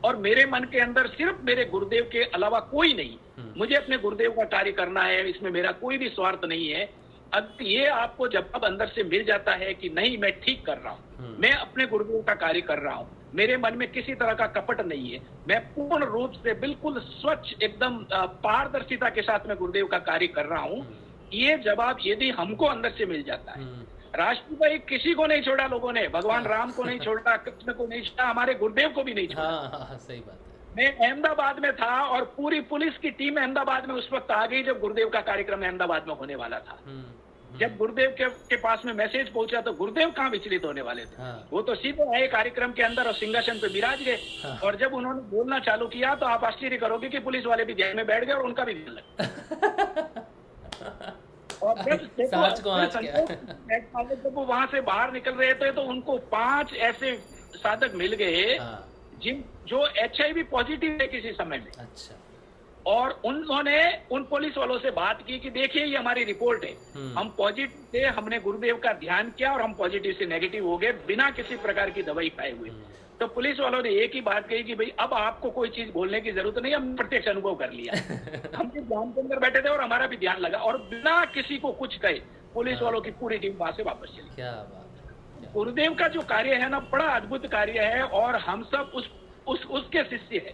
और मेरे मन के अंदर सिर्फ मेरे गुरुदेव के अलावा कोई नहीं, मुझे अपने गुरुदेव का कार्य करना है, इसमें मेरा कोई भी स्वार्थ नहीं है। अब ये आपको जब अंदर से मिल जाता है कि नहीं मैं ठीक कर रहा हूँ, मैं अपने गुरुदेव का कार्य कर रहा हूँ, मेरे मन में किसी तरह का कपट नहीं है, मैं पूर्ण रूप से बिल्कुल स्वच्छ एकदम पारदर्शिता के साथ में गुरुदेव का कार्य कर रहा हूँ, ये जवाब यदि हमको अंदर से मिल जाता है। राष्ट्रीय भाई किसी को नहीं छोड़ा, लोगों ने भगवान राम को नहीं छोड़ा, कृष्ण को नहीं छोड़ा, हमारे गुरुदेव को भी नहीं छोड़ा। सही बात है। मैं अहमदाबाद में था और पूरी पुलिस की टीम अहमदाबाद में उस वक्त आ गई जब गुरुदेव का कार्यक्रम अहमदाबाद में होने वाला था। जब गुरुदेव के पास में मैसेज पहुंचा तो गुरुदेव कहाँ विचलित होने वाले थे। वो तो सीधे आए कार्यक्रम के अंदर और सिंहासन पे विराज गए। और जब उन्होंने बोलना चालू किया तो आप आश्चर्य करोगे कि पुलिस वाले भी ध्यान में बैठ गए और उनका भी ध्यान लगा। और जब वो वहां से बाहर निकल रहे थे तो उनको 5 ऐसे साधक मिल गए जो HIV पॉजिटिव है किसी समय में। अच्छा। और उन्होंने उन पुलिस वालों से बात की कि देखिए ये हमारी रिपोर्ट है, हम पॉजिटिव थे, हमने गुरुदेव का ध्यान किया और हम पॉजिटिव से नेगेटिव हो गए बिना किसी प्रकार की दवाई खाए हुए। तो पुलिस वालों ने एक ही बात कही कि भाई अब आपको कोई चीज बोलने की जरूरत नहीं, हमने प्रत्यक्ष अनुभव कर लिया। हम भी ध्यान के अंदर बैठे थे और हमारा भी ध्यान लगा और बिना किसी को कुछ कहे पुलिस वालों की पूरी टीम वहां से वापस चली। क्या बात है। गुरुदेव का जो कार्य है ना बड़ा अद्भुत कार्य है और हम सब उसके शिष्य है।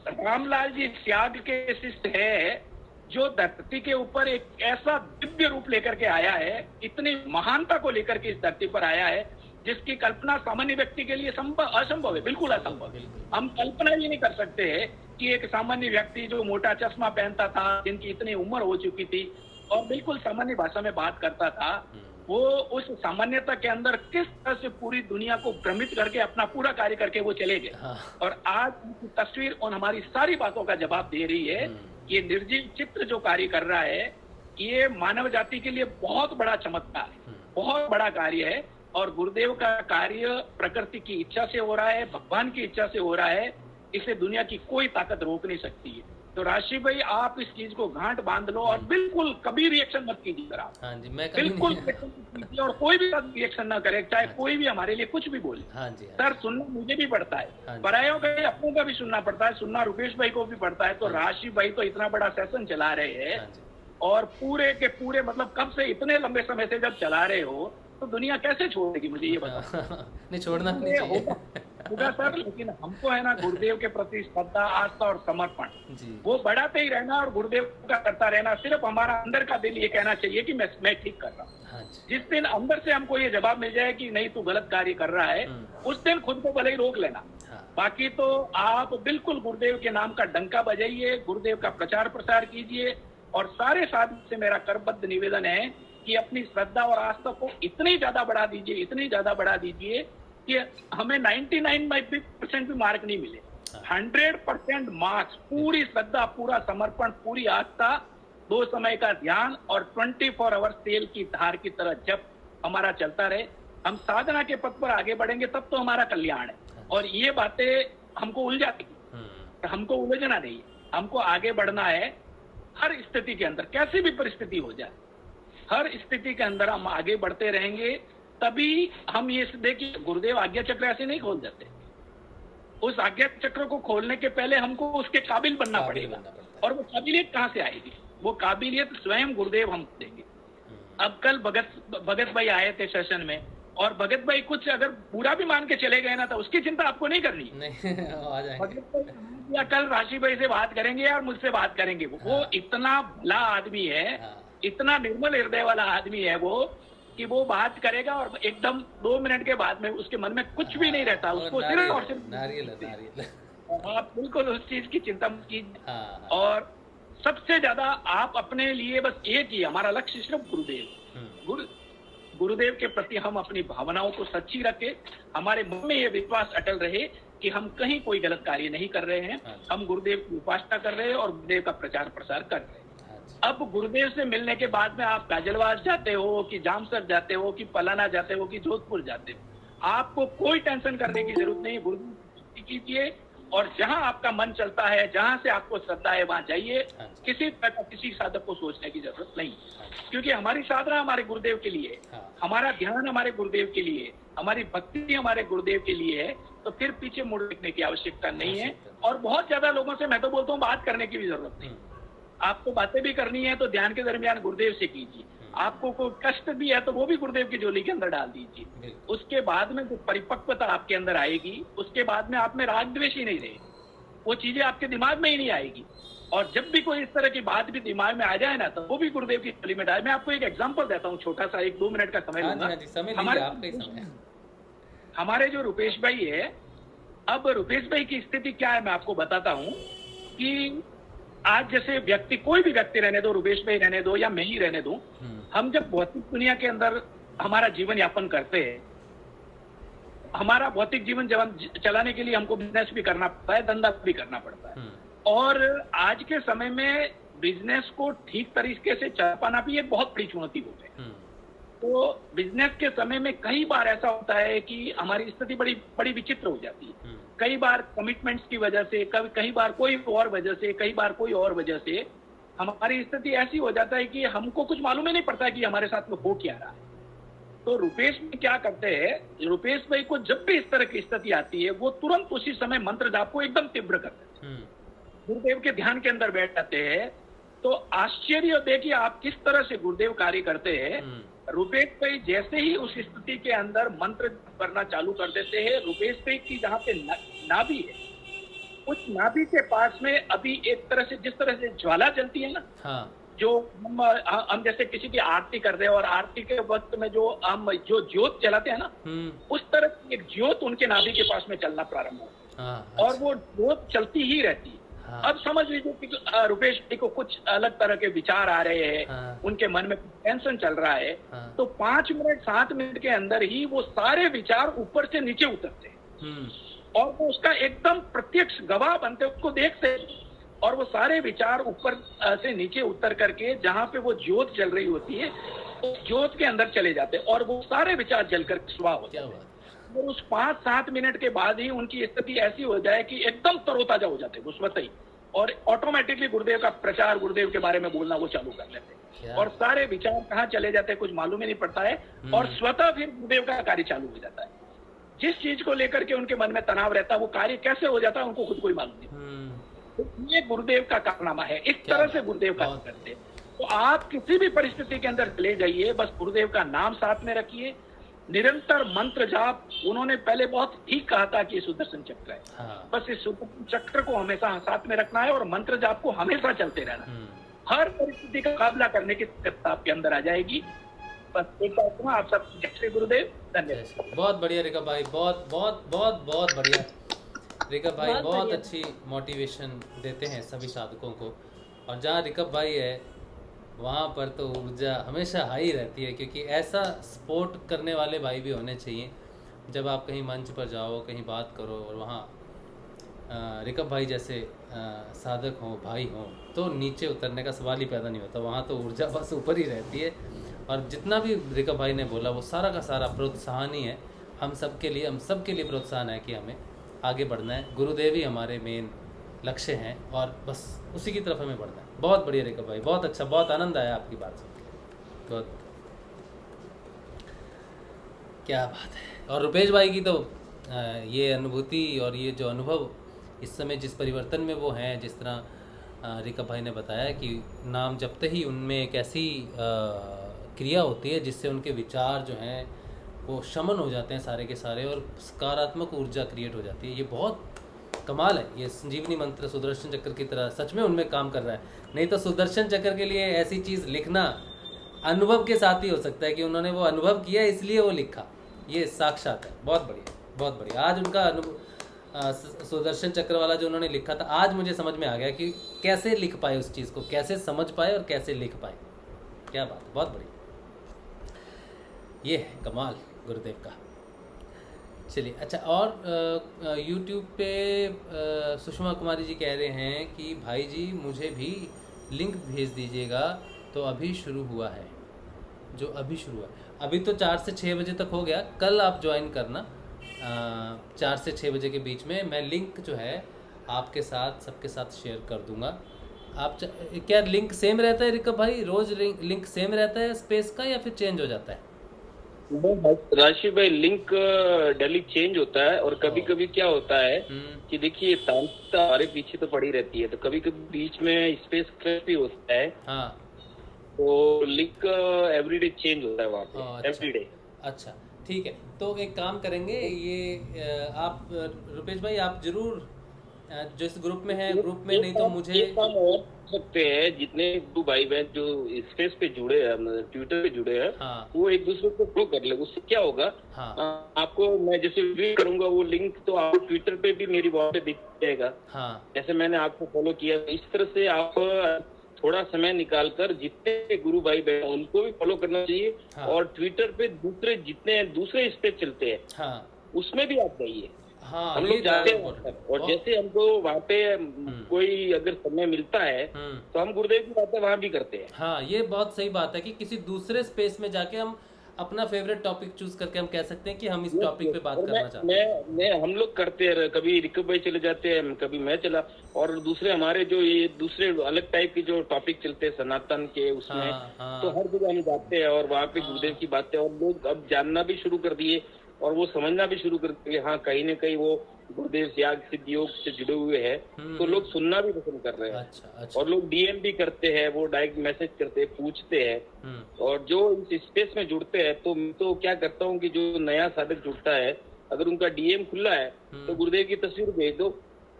रामलाल जी त्याग के शिष्य है जो धरती के ऊपर एक ऐसा दिव्य रूप लेकर के आया है, इतनी महानता को लेकर के इस धरती पर आया है जिसकी कल्पना सामान्य व्यक्ति के लिए असंभव है, बिल्कुल असंभव है। हम कल्पना ही नहीं कर सकते हैं कि एक सामान्य व्यक्ति जो मोटा चश्मा पहनता था, जिनकी इतनी उम्र हो चुकी थी और बिल्कुल सामान्य भाषा में बात करता था, वो उस सामान्यता के अंदर किस तरह से पूरी दुनिया को भ्रमित करके अपना पूरा कार्य करके वो चले गए। और आज उनकी तस्वीर और हमारी सारी बातों का जवाब दे रही है। ये निर्जीव चित्र जो कार्य कर रहा है ये मानव जाति के लिए बहुत बड़ा चमत्कार है, बहुत बड़ा कार्य है। और गुरुदेव का कार्य प्रकृति की इच्छा से हो रहा है, भगवान की इच्छा से हो रहा है, इसे दुनिया की कोई ताकत रोक नहीं सकती है। तो राशि भाई आप इस चीज को गांठ बांध लो और बिल्कुल कभी रिएक्शन मत कीजिए सर आप। हाँ जी, मैं कभी बिल्कुल नहीं। reaction मत कीजिए और कोई भी रिएक्शन ना करे, चाहे कोई भी हमारे लिए कुछ भी बोले। हाँ जी, हाँ सर सुनना मुझे भी पड़ता हाँ है, जी। परायों का अपनों का भी सुनना पड़ता है, सुनना रुपेश भाई को भी पड़ता है। तो हाँ जी। राशि भाई तो इतना बड़ा सेशन चला रहे हैं हाँ जी। और पूरे के पूरे मतलब कब से इतने लंबे समय से जब चला रहे हो तो दुनिया कैसे छोड़ेगी, मुझे ये बताओ। नहीं, छोड़ना भी नहीं चाहिए। होगा सर, लेकिन हमको है ना गुरुदेव के प्रति श्रद्धा, आस्था और समर्पण जी। वो बढ़ाते ही रहना और गुरुदेव का करता रहना। सिर्फ हमारा अंदर का दिल ये कहना चाहिए कि मैं ठीक कर रहा हूँ। हाँ जी। जिस दिन अंदर से हमको ये जवाब मिल जाए कि नहीं तू गलत कार्य कर रहा है, उस दिन खुद को भले ही रोक लेना। हाँ। बाकी तो आप बिल्कुल गुरुदेव के नाम का डंका बजाइए, गुरुदेव का प्रचार प्रसार कीजिए और सारे साधु से मेरा करबद्ध निवेदन है कि अपनी श्रद्धा और आस्था को इतनी ज्यादा बढ़ा दीजिए, इतनी ज्यादा बढ़ा दीजिए कि हमें 99% भी मार्क नहीं मिले, 100% मार्क्स, पूरी श्रद्धा, पूरा समर्पण, पूरी आस्था, 2 समय का ध्यान और 24 आवर तेल की धार की तरह जब हमारा चलता रहे। हम साधना के पथ पर आगे बढ़ेंगे तब तो हमारा कल्याण है। और ये बातें हमको उलझाती, हमको उलझना नहीं है, हमको आगे बढ़ना है। हर स्थिति के अंदर कैसी भी परिस्थिति हो जाए, हर स्थिति के अंदर हम आगे बढ़ते रहेंगे, तभी हम ये देखिए गुरुदेव आज्ञा चक्र ऐसे नहीं खोल देते। उस आज्ञा चक्र को खोलने के पहले हमको उसके काबिल बनना पड़ेगा। और वो काबिलियत कहाँ से आएगी? वो काबिलियत स्वयं गुरुदेव हम देंगे। अब कल भगत भाई आए थे सेशन में और भगत भाई कुछ अगर बुरा भी मान के चले गए ना तो उसकी चिंता आपको नहीं करनी। नहीं, आ जाएंगे। या कल राशि भाई से बात करेंगे या मुझसे बात करेंगे, वो इतना भला आदमी है, इतना निर्मल हृदय वाला आदमी है वो कि वो बात करेगा और एकदम 2 मिनट के बाद में उसके मन में कुछ भी नहीं रहता, उसको सिर्फ और सिर्फ नारियल। आप बिल्कुल उस चीज की चिंता मत कीजिए। और सबसे ज्यादा आप अपने लिए बस एक ही, हमारा लक्ष्य सिर्फ गुरुदेव, गुरुदेव के प्रति हम अपनी भावनाओं को सच्ची रखें, हमारे मन में ये विश्वास अटल रहे कि हम कहीं कोई गलत कार्य नहीं कर रहे हैं, हम गुरुदेव की उपासना कर रहे हैं और गुरुदेव का प्रचार प्रसार कर रहे हैं। अब गुरुदेव से मिलने के बाद में आप गाजलवास जाते हो कि जामसर जाते हो कि पलाना जाते हो कि जोधपुर जाते हो, आपको कोई टेंशन करने की जरूरत नहीं। गुरुदेव कीजिए और जहां आपका मन चलता है, जहां से आपको श्रद्धा है वहां जाइए। किसी तरह का किसी साधक को सोचने की जरूरत नहीं, क्योंकि हमारी साधना हमारे गुरुदेव के लिए, हमारा ध्यान हमारे गुरुदेव के लिए, हमारी भक्ति हमारे गुरुदेव के लिए है। तो फिर पीछे मुड़ देखने की आवश्यकता नहीं है। और बहुत ज्यादा लोगों से मैं तो बोलता हूँ बात करने की भी जरूरत नहीं। आपको बातें भी करनी है तो ध्यान के दरमियान गुरुदेव से कीजिए। आपको कोई कष्ट भी है तो वो भी गुरुदेव की झोली के अंदर डाल दीजिए। उसके बाद में जो परिपक्वता आपके अंदर आएगी, उसके बाद में आप में राग द्वेष ही नहीं रहेगी, वो चीजें आपके दिमाग में ही नहीं आएगी। और जब भी कोई इस तरह की बात भी दिमाग में आ जाए ना तो वो भी गुरुदेव की झोली में डाले। मैं आपको एक एग्जाम्पल देता हूँ, छोटा सा, 1-2 मिनट का समय लूंगा। हमारे जो रुपेश भाई है, अब रुपेश भाई की स्थिति क्या है मैं आपको बताता हूँ कि आज जैसे व्यक्ति, कोई भी व्यक्ति रहने दो, रुपेश भाई रहने दो या मैं ही रहने दूं, हम जब भौतिक दुनिया के अंदर हमारा जीवन यापन करते हैं, हमारा भौतिक जीवन चलाने के लिए हमको बिजनेस भी करना पड़ता है, धंधा भी करना पड़ता है। और आज के समय में बिजनेस को ठीक तरीके से चला पाना भी एक बहुत बड़ी चुनौती हो गई। तो बिजनेस के समय में कई बार ऐसा होता है कि हमारी स्थिति बड़ी बड़ी विचित्र हो जाती है। कई बार कमिटमेंट्स की वजह से, कई बार कोई और वजह से, कई बार कोई और वजह से हमारी स्थिति ऐसी हो जाता है कि हमको कुछ मालूम ही नहीं पड़ता कि हमारे साथ में हो क्या रहा है। तो रुपेश भाई क्या करते हैं, रुपेश भाई को जब भी इस तरह की स्थिति आती है वो तुरंत उसी समय मंत्र जाप को एकदम तीव्र कर देते हैं, गुरुदेव के ध्यान के अंदर बैठ जाते हैं। तो आश्चर्य देखिए आप किस तरह से गुरुदेव कार्य करते हैं। रुपेश भाई जैसे ही उस स्थिति के अंदर मंत्र करना चालू कर देते हैं, रुपेश भाई की जहाँ पे नाभि है, उस नाभि के पास में अभी एक तरह से, जिस तरह से ज्वाला जलती है ना, जो हम जैसे किसी की आरती कर रहे हैं और आरती के वक्त में जो हम जो ज्योत जलाते हैं ना, उस तरह की एक ज्योत उनके नाभि के पास में चलना प्रारंभ हो और वो ज्योत चलती ही रहती है। अब समझ लीजिए कि रुपेश भाई को कुछ अलग तरह के विचार आ रहे हैं, उनके मन में टेंशन चल रहा है, तो 5 मिनट 7 मिनट के अंदर ही वो सारे विचार ऊपर से नीचे उतरते हैं और वो उसका एकदम प्रत्यक्ष गवाह बनते, उसको देखते और वो सारे विचार ऊपर से नीचे उतर करके जहाँ पे वो ज्योत जल रही होती है तो ज्योत के अंदर चले जाते हैं और वो सारे विचार जलकर स्वाह हो जाते हैं। और उस 5-7 मिनट के बाद ही उनकी स्थिति ऐसी हो जाए कि एकदम तरोताजा हो जाते हैं, उस वक्त ही और ऑटोमेटिकली गुरुदेव का प्रचार, गुरुदेव के बारे में बोलना वो चालू कर लेते हैं और सारे विचार कहाँ चले जाते हैं कुछ मालूम ही नहीं पड़ता है और स्वतः फिर गुरुदेव का कार्य चालू हो जाता है। जिस चीज को लेकर के उनके मन में तनाव रहता है वो कार्य कैसे हो जाता है उनको खुद को ही मालूम नहीं। तो ये गुरुदेव का कारनामा है, इस तरह से गुरुदेव कार्य करते हैं। तो आप किसी भी परिस्थिति के अंदर ले जाइए, बस गुरुदेव का नाम साथ में रखिए, निरंतर मंत्र जाप। उन्होंने पहले बहुत ठीक कहा था कि सुदर्शन चक्र है, बस इस सुदर्शन चक्र को हमेशा साथ में रखना है और मंत्र जाप को हमेशा चलते रहना। हर परिस्थिति का मुकाबला करने की क्षमता आपके अंदर आ जाएगी। बस एक बात आप सब जय श्री गुरुदेव। धन्यवाद। बहुत बढ़िया रिकब भाई, बहुत बहुत बहुत बहुत बढ़िया रिकब भाई, बहुत अच्छी मोटिवेशन देते हैं सभी साधकों को। और जहाँ रिकब भाई है वहाँ पर तो ऊर्जा हमेशा हाई रहती है, क्योंकि ऐसा सपोर्ट करने वाले भाई भी होने चाहिए। जब आप कहीं मंच पर जाओ, कहीं बात करो और वहाँ रिकब भाई जैसे साधक हों, भाई हों, तो नीचे उतरने का सवाल ही पैदा नहीं होता। वहाँ तो ऊर्जा बस ऊपर ही रहती है। और जितना भी रिकब भाई ने बोला वो सारा का सारा प्रोत्साहन ही है हम सबके लिए प्रोत्साहन है कि हमें आगे बढ़ना है। गुरुदेव ही हमारे मेन लक्ष्य हैं और बस उसी की तरफ हमें बढ़ना है। बहुत बढ़िया रिकब भाई, बहुत अच्छा, बहुत आनंद आया आपकी बात सुन के, बहुत क्या बात है। और रुपेश भाई की तो ये अनुभूति और ये जो अनुभव इस समय जिस परिवर्तन में वो हैं, जिस तरह रिकब भाई ने बताया कि नाम जपते ही उनमें एक ऐसी क्रिया होती है जिससे उनके विचार जो हैं वो शमन हो जाते हैं सारे के सारे और सकारात्मक ऊर्जा क्रिएट हो जाती है। ये बहुत कमाल है। ये संजीवनी मंत्र सुदर्शन चक्र की तरह सच में उनमें काम कर रहा है। नहीं तो सुदर्शन चक्र के लिए ऐसी चीज़ लिखना अनुभव के साथ ही हो सकता है कि उन्होंने वो अनुभव किया इसलिए वो लिखा। ये साक्षात है। बहुत बढ़िया, बहुत बढ़िया। आज उनका अनुभव सुदर्शन चक्र वाला जो उन्होंने लिखा था, आज मुझे समझ में आ गया कि कैसे लिख पाए उस चीज़ को, कैसे समझ पाए और कैसे लिख पाए। क्या बात है, बहुत बढ़िया। ये है कमाल गुरुदेव का। चलिए, अच्छा, और YouTube पे सुषमा कुमारी जी कह रहे हैं कि भाई जी मुझे भी लिंक भेज दीजिएगा। तो अभी शुरू हुआ है, जो अभी शुरू हुआ है, अभी तो 4 से 6 बजे तक हो गया। कल आप ज्वाइन करना 4 से 6 बजे के बीच में। मैं लिंक जो है आपके साथ सबके साथ शेयर कर दूंगा। आप क्या लिंक सेम रहता है रिकब भाई? रोज लिंक सेम रहता है स्पेस का या फिर चेंज हो जाता है? राशि भाई, लिंक डेली चेंज होता है और कभी कभी क्या होता है कि देखिए तांत्रिकता हमारे पीछे तो पड़ी रहती है, तो कभी कभी बीच में स्पेस क्रैश भी होता है। हाँ, तो लिंक एवरीडे चेंज होता है वहाँ पे, एवरीडे। अच्छा, ठीक है। तो एक काम करेंगे, ये आप रुपेश भाई आप जरूर जो इस ग्रुप में है, ग्रुप में नहीं तो मुझे काम और सकते हैं। जितने दो भाई बहन जो स्पेस पे जुड़े हैं, ट्विटर पे जुड़े हैं, हाँ, वो एक दूसरे को फॉलो कर ले। उससे क्या होगा, हाँ, आपको मैं जैसे रीड करूंगा वो लिंक, तो आपको ट्विटर पे भी मेरी वॉल पे दिख जाएगा। हाँ, जैसे मैंने आपको फॉलो किया, इस तरह से आप थोड़ा समय निकालकर जितने गुरु भाई बहन उनको भी फॉलो करना चाहिए। हाँ, और ट्विटर पे जितने दूसरे स्पेस चलते हैं, हाँ, उसमें भी आप जाइए। हाँ, हम लोग जाते हैं और जैसे हमको वहाँ पे कोई अगर समय मिलता है तो हम गुरुदेव की बातें वहाँ भी करते हैं। हाँ, ये बहुत सही बात है कि किसी दूसरे स्पेस में जाके हम अपना फेवरेट टॉपिक चूज करके हम कह सकते हैं कि हम इस टॉपिक पे बात करना चाहते हैं। हम लोग करते हैं, कभी रिकब भाई चले जाते हैं, कभी मैं चला, और दूसरे हमारे जो ये दूसरे अलग टाइप के जो टॉपिक चलते हैं सनातन के उसमें, तो हर जगह हम जाते हैं और वहाँ पे गुरुदेव की बातें, और लोग अब जानना भी शुरू कर दिए और वो समझना भी शुरू कर दिए। हाँ, कहीं न कहीं वो गुरुदेव याग सिद्ध योग से जुड़े हुए हैं, तो लोग सुनना भी पसंद कर रहे हैं। अच्छा। और लोग डीएम भी करते हैं, वो डायरेक्ट मैसेज करते हैं, पूछते हैं। और जो इस स्पेस में जुड़ते हैं, तो क्या करता हूँ कि जो नया साधक जुड़ता है, अगर उनका डीएम खुला है तो गुरुदेव की तस्वीर भेज दो,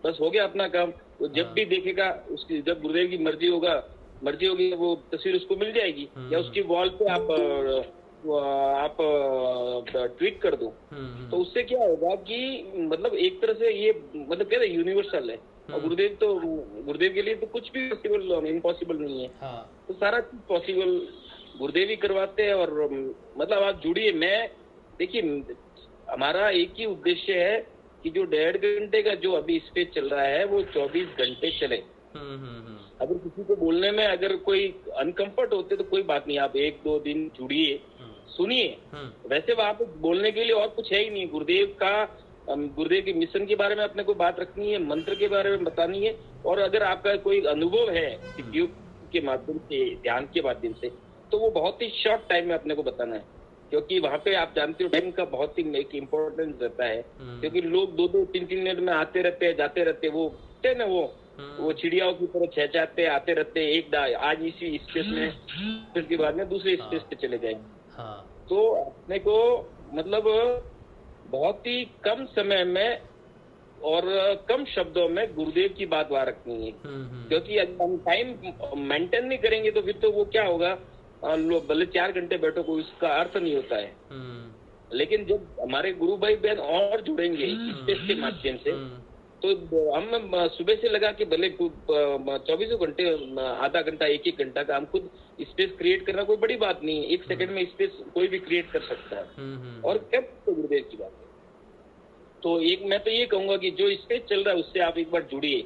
बस हो गया अपना काम। तो जब भी देखेगा, उसकी जब गुरुदेव की मर्जी होगी वो तस्वीर उसको मिल जाएगी, या उसकी वॉल पे आप ट्वीट कर दो। तो उससे क्या होगा कि मतलब एक तरह से ये मतलब क्या है, यूनिवर्सल है। और गुरुदेव के लिए तो कुछ भी पॉसिबल इम्पॉसिबल नहीं है। तो सारा चीज पॉसिबल गुरुदेव ही करवाते हैं। और मतलब आप जुड़िए। मैं देखिए, हमारा एक ही उद्देश्य है कि जो 1.5 घंटे का जो अभी स्पेस चल रहा है वो 24 घंटे चले। अगर किसी को बोलने में अगर कोई अनकंफर्ट होते तो कोई बात नहीं, आप 1-2 दिन जुड़िए, सुनिए। वैसे वहां पे बोलने के लिए और कुछ है ही नहीं। गुरुदेव का गुरुदेव के मिशन के बारे में अपने को बात रखनी है, मंत्र के बारे में बतानी है, और अगर आपका कोई अनुभव है सिद्धियों के माध्यम से, ध्यान के माध्यम से, तो वो बहुत ही शॉर्ट टाइम में अपने को बताना है, क्योंकि वहाँ पे आप जानते हो टाइम का बहुत ही एक इम्पोर्टेंस रहता है, क्योंकि लोग 2-2, 3-3 मिनट में आते रहते हैं, जाते रहते हैं, वो चिड़ियाओं की तरह चहचहाते आते रहते हैं, एक आज इसी स्पेस में, फिर के बाद में दूसरे स्पेस पे चले जाएंगे। तो अपने को मतलब बहुत ही कम समय में और कम शब्दों में गुरुदेव की बात वहां रखनी है, क्योंकि अगर हम टाइम मेंटेन नहीं करेंगे तो फिर तो वो क्या होगा, लोग भले 4 घंटे बैठो, कोई उसका अर्थ नहीं होता है। लेकिन जब हमारे गुरु भाई बहन और जुड़ेंगे स्पेस के माध्यम से, तो हम सुबह से लगा के भले 24 घंटे, आधा घंटा, 1-1 घंटा का हम खुद स्पेस क्रिएट करना कोई बड़ी बात नहीं है। 1 सेकंड में स्पेस कोई भी क्रिएट कर सकता है। और कब तो गुरुदेव की बात है, तो मैं तो ये कहूंगा कि जो स्पेस चल रहा है उससे आप एक बार जुड़िए।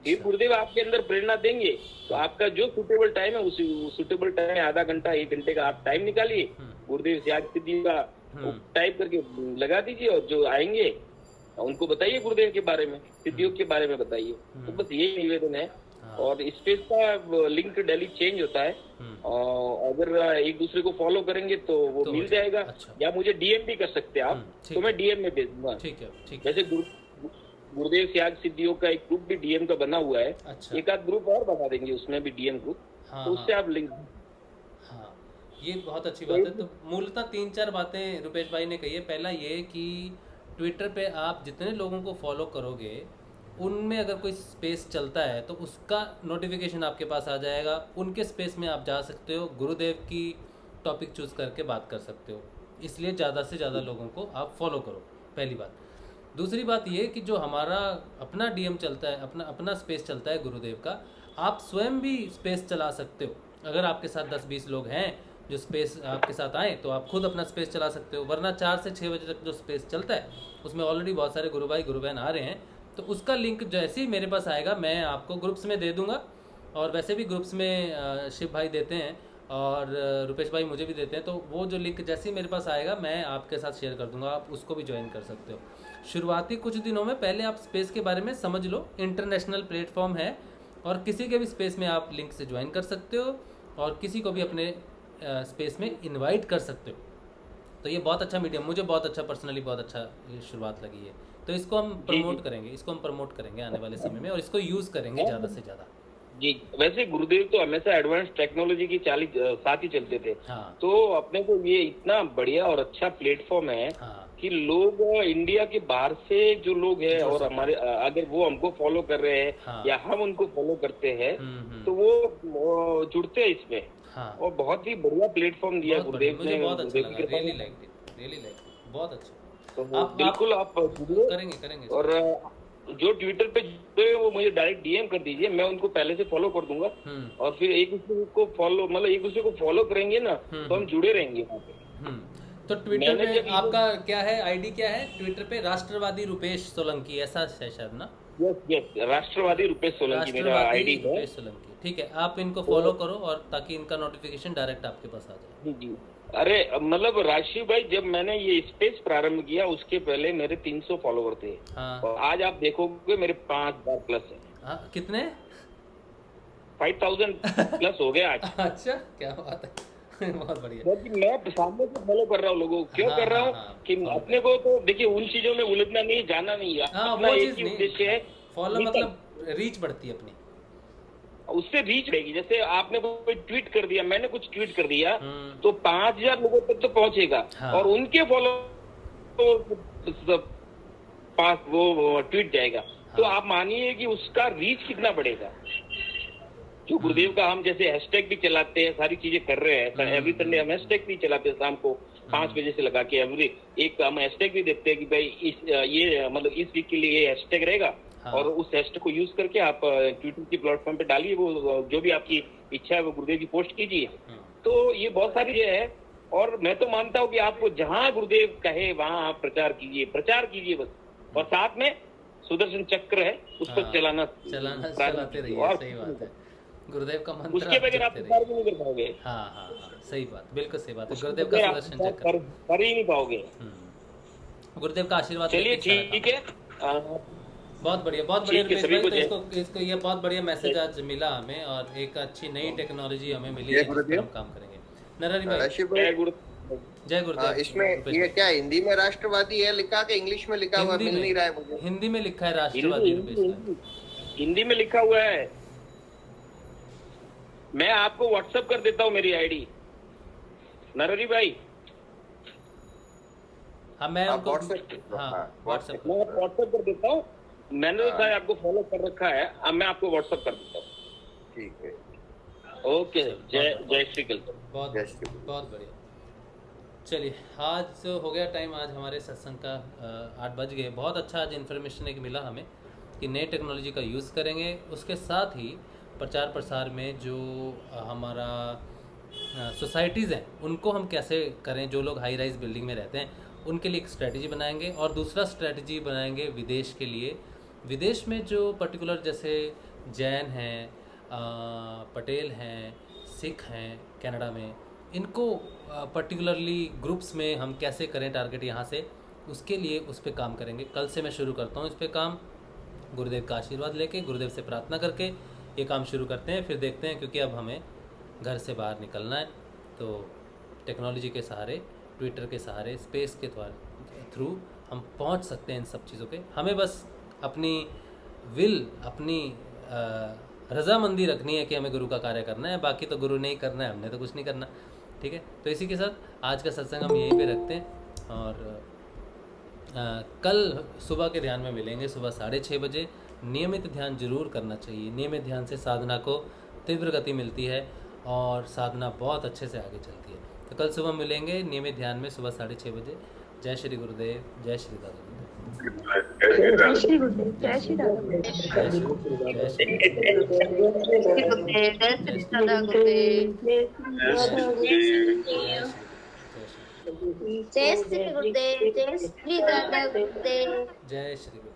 फिर गुरुदेव आपके अंदर प्रेरणा देंगे, तो आपका जो सुटेबल टाइम है उसी सुटेबल टाइम में आधा घंटा, 1 घंटे का आप टाइम निकालिए, गुरुदेव सियाग सिद्धि का टाइप करके लगा दीजिए, और जो आएंगे उनको बताइए गुरुदेव के बारे में, सिद्धियों के बारे में बताइए। तो बस यही निवेदन है। और स्पेस का लिंक डेली चेंज होता है, और अगर एक दूसरे को फॉलो करेंगे तो वो मिल जाएगा। या मुझे डीएम भी कर सकते हैं आप, तो मैं डीएम में भेज दूंगा। जैसे गुरुदेव सियाग सिद्धियों का एक ग्रुप भी डीएम का बना हुआ है, एक आध ग्रुप और बना देंगे उसमें भी डीएम ग्रुप, तो उससे आप लिंक। हाँ, ये बहुत अच्छी बात है। तो मूलतः 3-4 बातें रुपेश भाई ने कही है। पहला ये कि ट्विटर पे आप जितने लोगों को फॉलो करोगे, उनमें अगर कोई स्पेस चलता है तो उसका नोटिफिकेशन आपके पास आ जाएगा, उनके स्पेस में आप जा सकते हो, गुरुदेव की टॉपिक चूज़ करके बात कर सकते हो। इसलिए ज़्यादा से ज़्यादा लोगों को आप फॉलो करो, पहली बात। दूसरी बात ये कि जो हमारा अपना डीएम चलता है, अपना स्पेस चलता है गुरुदेव का, आप स्वयं भी स्पेस चला सकते हो। अगर आपके साथ 10-20 लोग हैं जो स्पेस आपके साथ आए, तो आप खुद अपना स्पेस चला सकते हो। वरना 4 से 6 बजे तक जो स्पेस चलता है उसमें ऑलरेडी बहुत सारे गुरु भाई गुरु बहन आ रहे हैं, तो उसका लिंक जैसे ही मेरे पास आएगा मैं आपको ग्रुप्स में दे दूंगा। और वैसे भी ग्रुप्स में शिव भाई देते हैं और रुपेश भाई मुझे भी देते हैं, तो वो जो लिंक जैसे ही मेरे पास आएगा मैं आपके साथ शेयर कर दूंगा, आप उसको भी ज्वाइन कर सकते हो। शुरुआती कुछ दिनों में पहले आप स्पेस के बारे में समझ लो, इंटरनेशनल प्लेटफॉर्म है और किसी के भी स्पेस में आप लिंक से ज्वाइन कर सकते हो और किसी को भी अपने स्पेस में इनवाइट कर सकते हो। तो ये बहुत अच्छा मीडियम, मुझे बहुत अच्छा, पर्सनली बहुत अच्छा ये शुरुआत लगी है। तो इसको हम प्रमोट करेंगे आने वाले समय में, और इसको यूज़ करेंगे ज़्यादा से ज़्यादा। जी, वैसे गुरुदेव तो हमेशा एडवांस टेक्नोलॉजी की साथ ही चलते थे। हाँ। तो अपने को ये इतना बढ़िया और अच्छा प्लेटफॉर्म है। हाँ। कि लोग इंडिया के बाहर से जो लोग हैं और हमारे अगर वो हमको फॉलो कर रहे हैं। हाँ। या हम उनको फॉलो करते हैं, तो वो जुड़ते हैं इसमें। हाँ। और बहुत ही बढ़िया प्लेटफॉर्म दिया गुरुदेव ने। बहुत अच्छा लगा, रियली लाइक, बहुत अच्छा। तो बिल्कुल आप करेंगे। और जो ट्विटर पे जुड़े वो मुझे डायरेक्ट डीएम कर दीजिए, मैं उनको पहले से फॉलो कर दूंगा। और फिर एक दूसरे को फॉलो, मतलब एक दूसरे को फॉलो करेंगे ना, तो हम जुड़े रहेंगे वहाँ पे। तो ट्विटर पे आपका क्या है, आईडी क्या है ट्विटर पे? राष्ट्रवादी रुपेश सोलंकी, ऐसा है शायद ना? यस, राष्ट्रवादी रुपेश सोलंकी मेरा आईडी है। रुपेश सोलंकी, ठीक है। आप इनको फॉलो करो और ताकि इनका नोटिफिकेशन डायरेक्ट आपके पास आ जाए। जी। अरे मतलब राशिव भाई, जब मैंने ये स्पेस प्रारंभ किया उसके पहले मेरे 300 फॉलोवर थे। हाँ। और आज आप देखोगे मेरे 5000 प्लस है। हाँ, कितने? 5000 प्लस हो गया आज। अच्छा, क्या बात है। बहुत बढ़िया। मैं सामने से फॉलो कर रहा हूँ लोगों को। क्यों कर रहा हूँ कि अपने को तो देखिए उन चीजों में उलझना नहीं, जाना नहीं है। अपना एक ही उद्देश्य है, फॉलो मतलब रीच बढ़ती है अपनी, उससे रीच रहेगी। जैसे आपने कोई ट्वीट कर दिया, मैंने कुछ ट्वीट कर दिया, तो 5000 लोगों तक तो पहुंचेगा। हाँ। और उनके फॉलो पास वो ट्वीट जाएगा। हाँ। तो आप मानिए कि उसका रीच कितना बढ़ेगा। जो गुरुदेव का हम जैसे हैशटैग भी चलाते हैं, सारी चीजें कर रहे हैं। एवरी संडे हम हैशटैग भी चलाते हैं, शाम को 5 बजे से लगा के एवरी एक हम हैशटैग भी देते हैं कि भाई ये मतलब इस वीक के लिए ये हैशटैग रहेगा। हाँ। और उस हैशटैग को यूज करके आप ट्विटर की प्लेटफॉर्म पे डालिए, वो जो भी आपकी इच्छा है वो गुरुदेव की पोस्ट कीजिए। तो ये बहुत सारी ये है। और मैं तो मानता हूँ कि आपको जहाँ गुरुदेव कहे वहाँ आप प्रचार कीजिए बस। और साथ में सुदर्शन चक्र है, उसको चलाते रहिए। सही बात है, गुरुदेव का मंत्र उसके बगैर आप प्रचार भी नहीं कर पाओगे। हाँ, सही बात, बिल्कुल सही बात है। गुरुदेव का सुदर्शन चक्र कर ही नहीं पाओगे। गुरुदेव का आशीर्वाद चलिए लेके सारा ठीक है। बहुत बढ़िया रमेश सभी भाई। को तो इसको ये बहुत बढ़िया मैसेज आज मिला हमें, और एक अच्छी नई टेक्नोलॉजी हमें मिली है जिस पर हम काम करेंगे। नरहरि भाई जय गुरुदेव। इसमें ये क्या हिंदी में राष्ट्रवादी है लिखा कि इंग्लिश में लिखा हुआ मिल नहीं रहा है मुझे? हिंदी में लिखा है राष्ट्रवादी। हिंदी में लिखा हुआ है। मैं आपको व्हाट्सएप कर देता हूँ मेरी आईडी नरहरि भाई। हाँ मैं व्हाट्सएप कर देता हूँ। मैंने तो आपको फॉलो कर रखा है, अब मैं आपको व्हाट्सएप कर देता हूँ। ठीक है, ओके। जय श्री कृष्ण। बहुत बढ़िया। चलिए आज हो गया टाइम, आज हमारे सत्संग का 8 बज गए। बहुत अच्छा आज इन्फॉर्मेशन एक मिला हमें कि नए टेक्नोलॉजी का यूज़ करेंगे। उसके साथ ही प्रचार प्रसार में जो हमारा सोसाइटीज़ हैं उनको हम कैसे करें, जो लोग हाई राइज बिल्डिंग में रहते हैं उनके लिए एक स्ट्रेटजी बनाएंगे। और दूसरा स्ट्रेटजी बनाएंगे विदेश के लिए। विदेश में जो पर्टिकुलर जैसे जैन हैं, पटेल हैं, सिख हैं कनाडा में, इनको पर्टिकुलरली ग्रुप्स में हम कैसे करें टारगेट यहाँ से, उसके लिए उस पर काम करेंगे। कल से मैं शुरू करता हूँ इस पर काम, गुरुदेव का आशीर्वाद लेके, गुरुदेव से प्रार्थना करके ये काम शुरू करते हैं। फिर देखते हैं, क्योंकि अब हमें घर से बाहर निकलना है, तो टेक्नोलॉजी के सहारे, ट्विटर के सहारे, स्पेस के थ्रू हम पहुंच सकते हैं इन सब चीज़ों पे। हमें बस अपनी विल, अपनी रजामंदी रखनी है कि हमें गुरु का कार्य करना है, बाकी तो गुरु ने ही करना है, हमने तो कुछ नहीं करना। ठीक है, तो इसी के साथ आज का सत्संग हम यहीं पे रखते हैं, और कल सुबह के ध्यान में मिलेंगे सुबह 6:30 बजे। नियमित ध्यान जरूर करना चाहिए। नियमित ध्यान से साधना को तीव्र गति मिलती है और साधना बहुत अच्छे से आगे चलती है। तो कल सुबह मिलेंगे नियमित ध्यान में सुबह 6:30 बजे। जय श्री गुरुदेव, जय श्री दादा गुरुदेव। जय श्री गुरुदेव, जय श्री दादा गुरुदेव, जय श्री गुरुदेव, जय श्री दादा गुरुदेव, जय श्री गुरुदेव, जय श्री दादा गुरुदेव, जय श्री गुरुदेव।